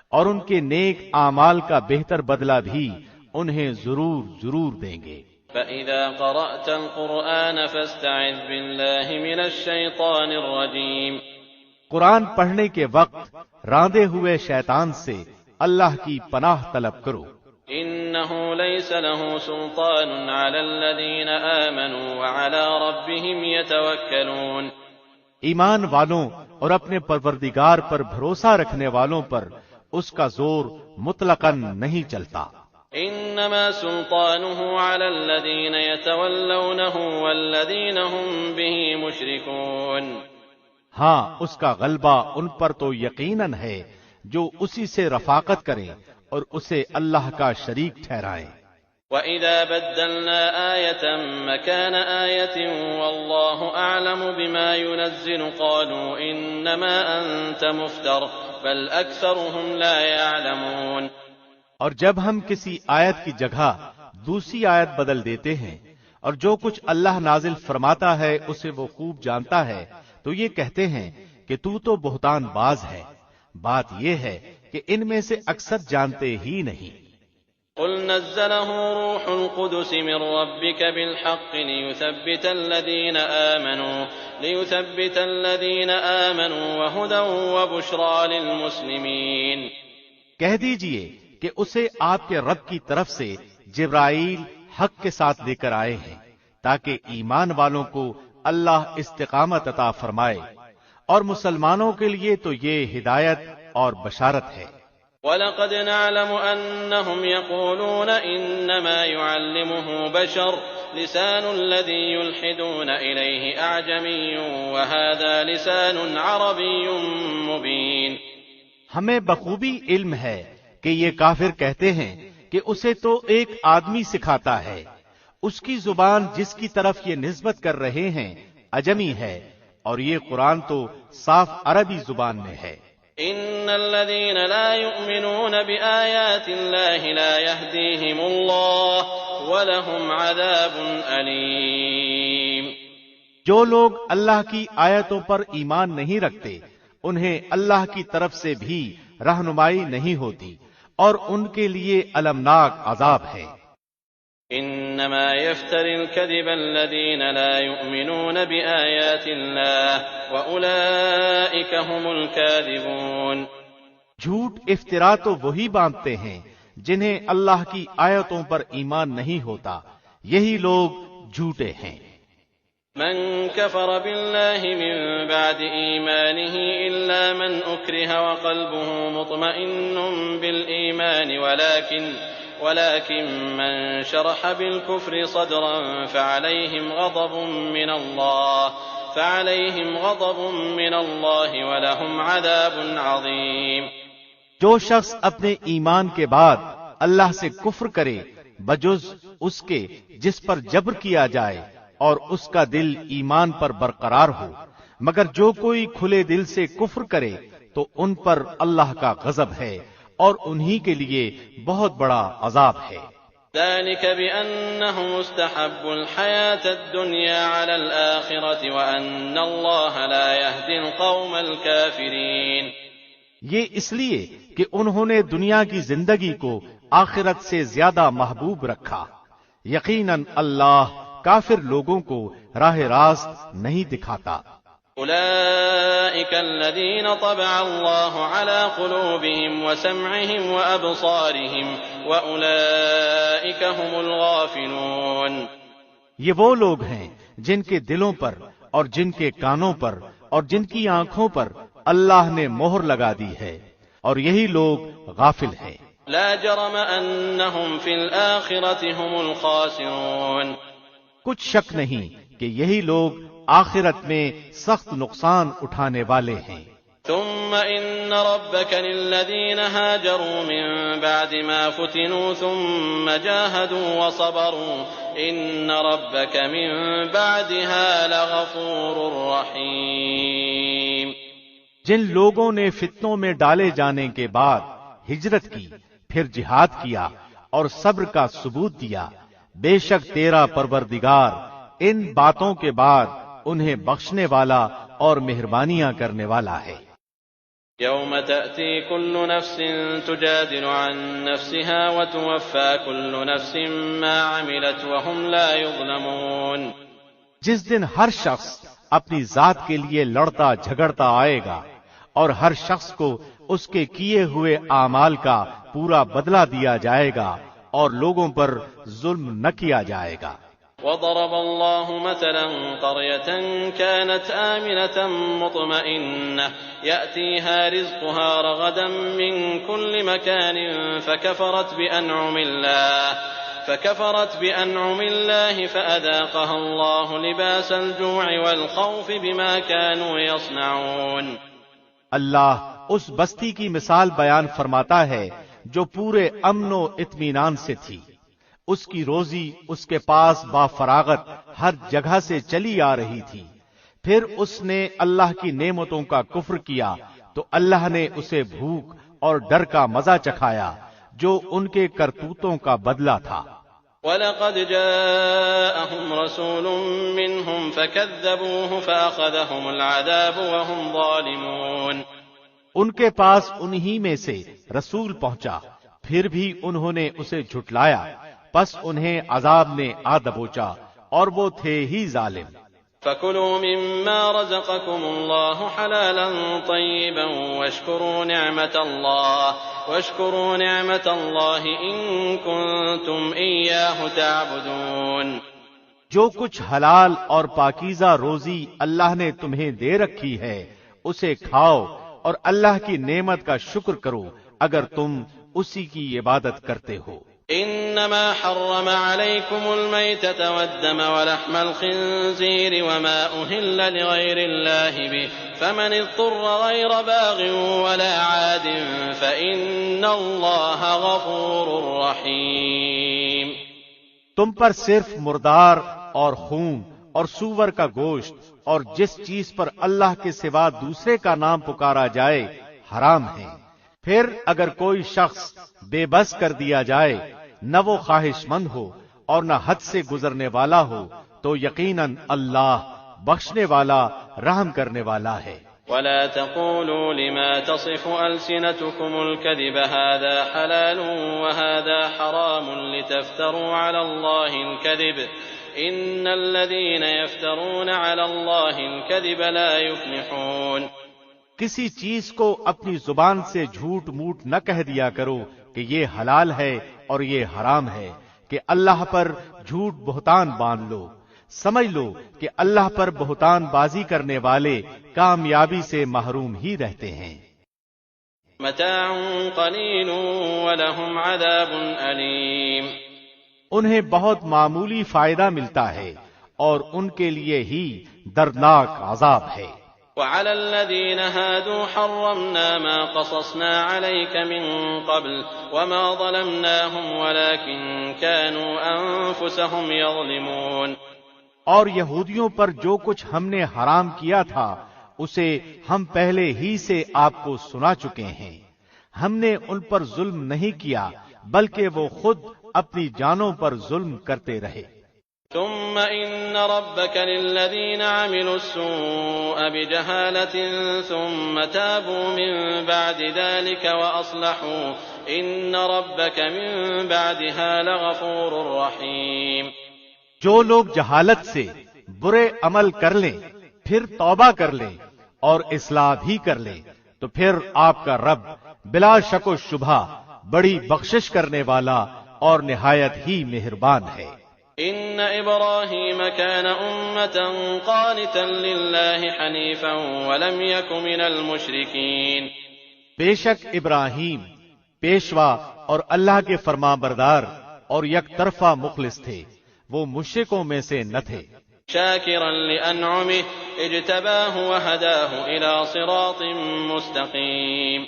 اور ان کے نیک اعمال کا بہتر بدلہ بھی انہیں ضرور ضرور دیں گے۔ فَإِذَا قَرَأْتَ الْقُرْآنَ فَاسْتَعِذْ بِاللَّهِ مِنَ الشَّيْطَانِ الرَّجِيمِ۔ قرآن پڑھنے کے وقت راندے ہوئے شیطان سے اللہ کی پناہ طلب کرو۔ إِنَّهُ لَيْسَ لَهُ سُلْطَانٌ عَلَى الَّذِينَ آمَنُوا وَعَلَى رَبِّهِمْ يَتَوَكَّلُونَ۔ ایمان والوں اور اپنے پروردگار پر بھروسہ رکھنے والوں پر اس کا زور مطلقاً نہیں چلتا۔ إِنَّمَا سُلْطَانُهُ عَلَى الَّذِينَ يَتَوَلَّوْنَهُ وَالَّذِينَ هُمْ بِهِ مُشْرِكُونَ۔ ہاں، اس کا غلبہ ان پر تو یقیناً ہے جو اسی سے رفاقت کریں اور اسے اللہ کا شریک ٹھہرائیں۔ وَإِذَا بَدَّلْنَا آيَةً مَكَانَ آيَةٍ وَاللَّهُ أَعْلَمُ بِمَا يُنَزِّلُ قَالُوا إِنَّمَا أَنتَ مُفْتَرٍ بَلْ أَكْثَرُهُمْ لَا يَعْلَمُونَ۔ اور جب ہم کسی آیت کی جگہ دوسری آیت بدل دیتے ہیں اور جو کچھ اللہ نازل فرماتا ہے اسے وہ خوب جانتا ہے، تو یہ کہتے ہیں کہ تو بہتان باز ہے۔ بات یہ ہے کہ ان میں سے اکثر جانتے ہی نہیں۔ قُلْ نَزَّلَهُ رُوحُ الْقُدُسِ مِنْ رَبِّكَ بِالْحَقِّ لِيُثَبِّتَ الَّذِينَ آمَنُوا وَهُدًى وَبُشْرَى لِلْمُسْلِمِينَ۔ کہہ دیجئے کہ اسے آپ کے رب کی طرف سے جبرائیل حق کے ساتھ لے کر آئے ہیں تاکہ ایمان والوں کو اللہ استقامت عطا فرمائے، اور مسلمانوں کے لیے تو یہ ہدایت اور بشارت ہے۔ وَلَقَدْ نَعْلَمُ أَنَّهُمْ يَقُولُونَ إِنَّمَا يُعَلِّمُهُ بَشَرٌ لِسَانُ الَّذِي يُلْحِدُونَ إِلَيْهِ أَعْجَمِيٌّ وَهَذَا لِسَانٌ عَرَبِيٌّ مُبِينٌ۔ ہمیں بخوبی علم ہے کہ یہ کافر کہتے ہیں کہ اسے تو ایک آدمی سکھاتا ہے، اس کی زبان جس کی طرف یہ نسبت کر رہے ہیں اجمی ہے، اور یہ قرآن تو صاف عربی زبان میں ہے۔ ان الذين لا يؤمنون بآيات الله لا يهديهم الله ولهم عذاب أليم۔ جو لوگ اللہ کی آیتوں پر ایمان نہیں رکھتے انہیں اللہ کی طرف سے بھی رہنمائی نہیں ہوتی، اور ان کے لیے المناک عذاب ہے۔ انما يفتري الكذب الذين لا يؤمنون بآيات الله واولئك هم الكاذبون۔ جھوٹ افطرا تو وہی باندھتے ہیں جنہیں اللہ کی آیتوں پر ایمان نہیں ہوتا، یہی لوگ جھوٹے ہیں۔ من كفر بالله من بعد إيمانه إلا من أكره وقلبه مطمئن بالإيمان ولكن من شرح بالكفر صدرا فعليهم غضب من الله ولهم عذاب عظيم۔ جو شخص اپنے ایمان کے بعد اللہ سے کفر کرے بجز اس کے جس پر جبر کیا جائے اور اس کا دل ایمان پر برقرار ہو، مگر جو کوئی کھلے دل سے کفر کرے تو ان پر اللہ کا غضب ہے اور انہی کے لیے بہت بڑا عذاب ہے۔ ذلك بأنهم استحبوا الحياة الدنيا على الآخرة وأن الله لا يهدي القوم الكافرين۔ یہ اس لیے کہ انہوں نے دنیا کی زندگی کو آخرت سے زیادہ محبوب رکھا، یقیناً اللہ کافر لوگوں کو راہ راست نہیں دکھاتا۔ أولئك الذين طبع الله على قلوبهم وسمعهم وأبصارهم وأولئك هم الغافلون۔ یہ وہ لوگ ہیں جن کے دلوں پر اور جن کے کانوں پر اور جن کی آنکھوں پر اللہ نے مہر لگا دی ہے، اور یہی لوگ غافل ہیں۔ لا جرم أنهم في الآخرة هم الخاسرون۔ کچھ شک نہیں کہ یہی لوگ آخرت میں سخت نقصان اٹھانے والے ہیں۔ ثم إن ربك للذين هاجروا من بعد ما فتنوا ثم جاهدوا وصبروا إن ربك من بعدها لغفور رحيم۔ جن لوگوں نے فتنوں میں ڈالے جانے کے بعد ہجرت کی، پھر جہاد کیا اور صبر کا ثبوت دیا، بے شک تیرا پروردگار ان باتوں کے بعد انہیں بخشنے والا اور مہربانیاں کرنے والا ہے۔ يوم تأتي كل نفس تجادل عن نفسها وتوفى كل نفس ما عملت وهم لا يظلمون۔ جس دن ہر شخص اپنی ذات کے لیے لڑتا جھگڑتا آئے گا اور ہر شخص کو اس کے کیے ہوئے اعمال کا پورا بدلہ دیا جائے گا اور لوگوں پر ظلم نہ کیا جائے گا۔ وضرب الله مثلا قرية كانت آمنة مطمئنة يأتيها رزقها رغدا من كل مكان فكفرت بأنعم الله فأذاقها الله لباس الجوع والخوف بما كانوا يصنعون۔ اللہ اس بستی کی مثال بیان فرماتا ہے جو پورے امن و اطمینان سے تھی، اس کی روزی اس کے پاس با فراغت ہر جگہ سے چلی آ رہی تھی، پھر اس نے اللہ کی نعمتوں کا کفر کیا تو اللہ نے اسے بھوک اور ڈر کا مزہ چکھایا جو ان کے کرتوتوں کا بدلہ تھا۔ وَلَقَدْ جَاءَهُمْ رَسُولٌ مِّنْهُمْ فَكَذَّبُوهُ فَأَخَذَهُمُ الْعَذَابُ وَهُمْ ظَالِمُونَ۔ ان کے پاس انہی میں سے رسول پہنچا، پھر بھی انہوں نے اسے جھٹلایا، پس انہیں عذاب نے آ دبوچا اور وہ تھے ہی ظالم۔ فَكُلُوا مِمَّا رَزَقَكُمُ اللَّهُ حَلَالًا طَيِّبًا وَاشْكُرُوا نِعْمَةَ اللَّهِ إِن كُنتُمْ إِيَّاهُ تَعْبُدُونَ۔ جو کچھ حلال اور پاکیزہ روزی اللہ نے تمہیں دے رکھی ہے اسے کھاؤ اور اللہ کی نعمت کا شکر کرو اگر تم اسی کی عبادت کرتے ہو۔ انما حرم عليكم الميتة والدم ولحم الخنزير وما أهل لغير الله به فمن اضطر غير باغ ولا عاد فإن الله غفور رحيم۔ تم پر صرف مردار اور خون اور سور کا گوشت اور جس چیز پر اللہ کے سوا دوسرے کا نام پکارا جائے حرام ہے۔ پھر اگر کوئی شخص بے بس کر دیا جائے، نہ وہ خواہش مند ہو اور نہ حد سے گزرنے والا ہو، تو یقیناً اللہ بخشنے والا رحم کرنے والا ہے۔ ولا تقولوا لما تصف ألسنتكم الكذب هذا حلال وهذا حرام لتفتروا على الله الكذب إن الذين يفترون على الله الكذب لا يفلحون۔ کسی چیز کو اپنی زبان سے جھوٹ موٹ نہ کہہ دیا کرو کہ یہ حلال ہے اور یہ حرام ہے، کہ اللہ پر جھوٹ بہتان باندھ لو۔ سمجھ لو کہ اللہ پر بہتان بازی کرنے والے کامیابی سے محروم ہی رہتے ہیں۔ متاع قلیل ولہم عذاب علیم، انہیں بہت معمولی فائدہ ملتا ہے اور ان کے لیے ہی دردناک عذاب ہے۔ وعلى الذين هادوا حرمنا ما قصصنا عليك من قبل وما ظلمناهم ولكن كانوا أنفسهم يظلمون۔ اور یہودیوں پر جو کچھ ہم نے حرام کیا تھا اسے ہم پہلے ہی سے آپ کو سنا چکے ہیں، ہم نے ان پر ظلم نہیں کیا بلکہ وہ خود اپنی جانوں پر ظلم کرتے رہے۔ ثم إن ربك للذين عملوا السوء بجهالة ثم تابوا من بعد ذلك وأصلحوا إن ربك من بعدها لغفور رحيم۔ جو لوگ جہالت سے برے عمل کر لیں پھر توبہ کر لیں اور اصلاح بھی کر لیں تو پھر آپ کا رب بلا شک و شبہ بڑی بخشش کرنے والا اور نہایت ہی مہربان ہے۔ ان ابراہیم کان امۃ قانتا للہ حنیفا ولم یک من المشرکین، بے شک ابراہیم پیشوا اور اللہ کے فرما بردار اور یک طرفہ مخلص تھے، وہ مشرکوں میں سے نہ تھے۔ شاکرا لانعمہ اجتباہ وہداہ الی صراط مستقیم،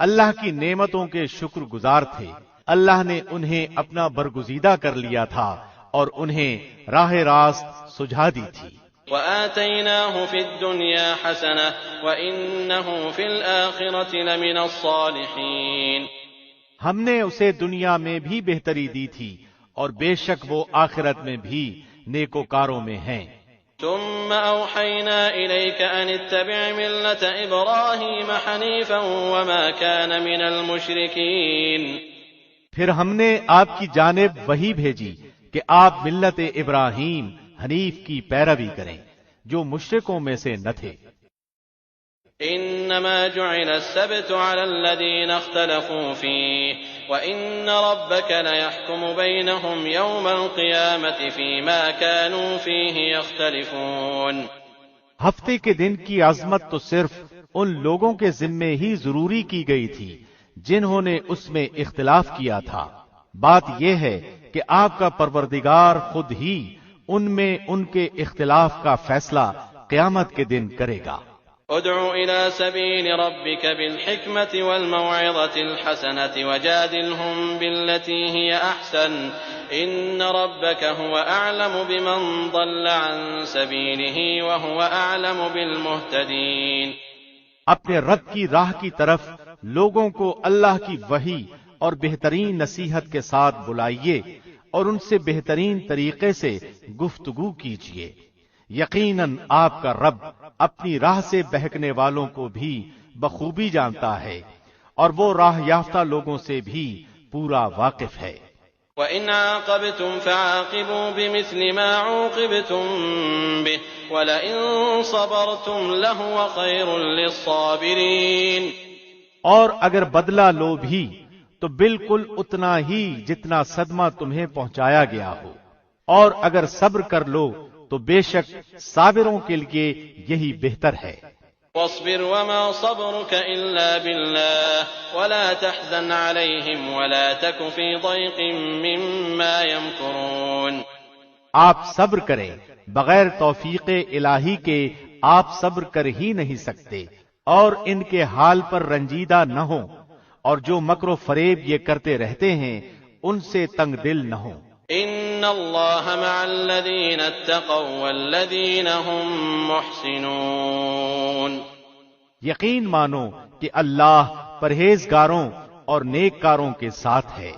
اللہ کی نعمتوں کے شکر گزار تھے، اللہ نے انہیں اپنا برگزیدہ کر لیا تھا اور انہیں راہ راست سجھا دی تھی۔ وآتیناہ فی الدنیا حسنہ وانہ فی الآخرۃ لمن الصالحین، ہم نے اسے دنیا میں بھی بہتری دی تھی اور بے شک وہ آخرت میں بھی نیکوکاروں میں ہیں۔ ثم اوحینا الیک ان اتبع ملۃ ابراہیم حنیفا وما کان من المشرکین، پھر ہم نے آپ کی جانب وحی بھیجی کہ آپ ملت ابراہیم حنیف کی پیروی کریں جو مشرکوں میں سے نہ تھے۔ انما جعل السبت على الذين اختلفوا فيه وان ربك ليحكم بينهم يوم القيامة فيما كانوا فيه يختلفون، ہفتے کے دن کی عظمت تو صرف ان لوگوں کے ذمے ہی ضروری کی گئی تھی جنہوں نے اس میں اختلاف کیا تھا۔ بات یہ ہے کہ آپ کا پروردگار خود ہی ان میں ان کے اختلاف کا فیصلہ قیامت کے دن کرے گا۔ ادع الى سبيل ربك بالحكمة والموعظة الحسنة وجادلهم بالتي هي احسن ان ربك هو اعلم بمن ضل عن سبيله وهو اعلم بالمهتدين۔ اپنے رب کی راہ کی طرف لوگوں کو اللہ کی وحی اور بہترین نصیحت کے ساتھ بلائیے اور ان سے بہترین طریقے سے گفتگو کیجیے، یقیناً آپ کا رب اپنی راہ سے بہکنے والوں کو بھی بخوبی جانتا ہے اور وہ راہ یافتہ لوگوں سے بھی پورا واقف ہے۔ وَإِنْ عَاقَبْتُمْ فَعَاقِبُوا بِمِثْلِ مَا عُوقِبْتُمْ بِهِ وَلَئِن صَبَرْتُمْ لَهُوَ خَيْرٌ لِّلصَّابِرِينَ، اور اگر بدلہ لو بھی تو بالکل اتنا ہی جتنا صدمہ تمہیں پہنچایا گیا ہو، اور اگر صبر کر لو تو بے شک صابروں کے لیے یہی بہتر ہے۔ واصبر وما صبرك إلا بالله ولا تحزن عليهم ولا تك في ضيق مما يمكرون، آپ صبر کریں، بغیر توفیق الہی کے آپ صبر کر ہی نہیں سکتے، اور ان کے حال پر رنجیدہ نہ ہوں، اور جو مکر و فریب یہ کرتے رہتے ہیں ان سے تنگ دل نہ ہوں۔ ان إن الله مع الذين اتقوا والذين هم محسنون. یقین مانو کہ اللہ پرہیزگاروں اور نیک کاروں کے ساتھ ہے.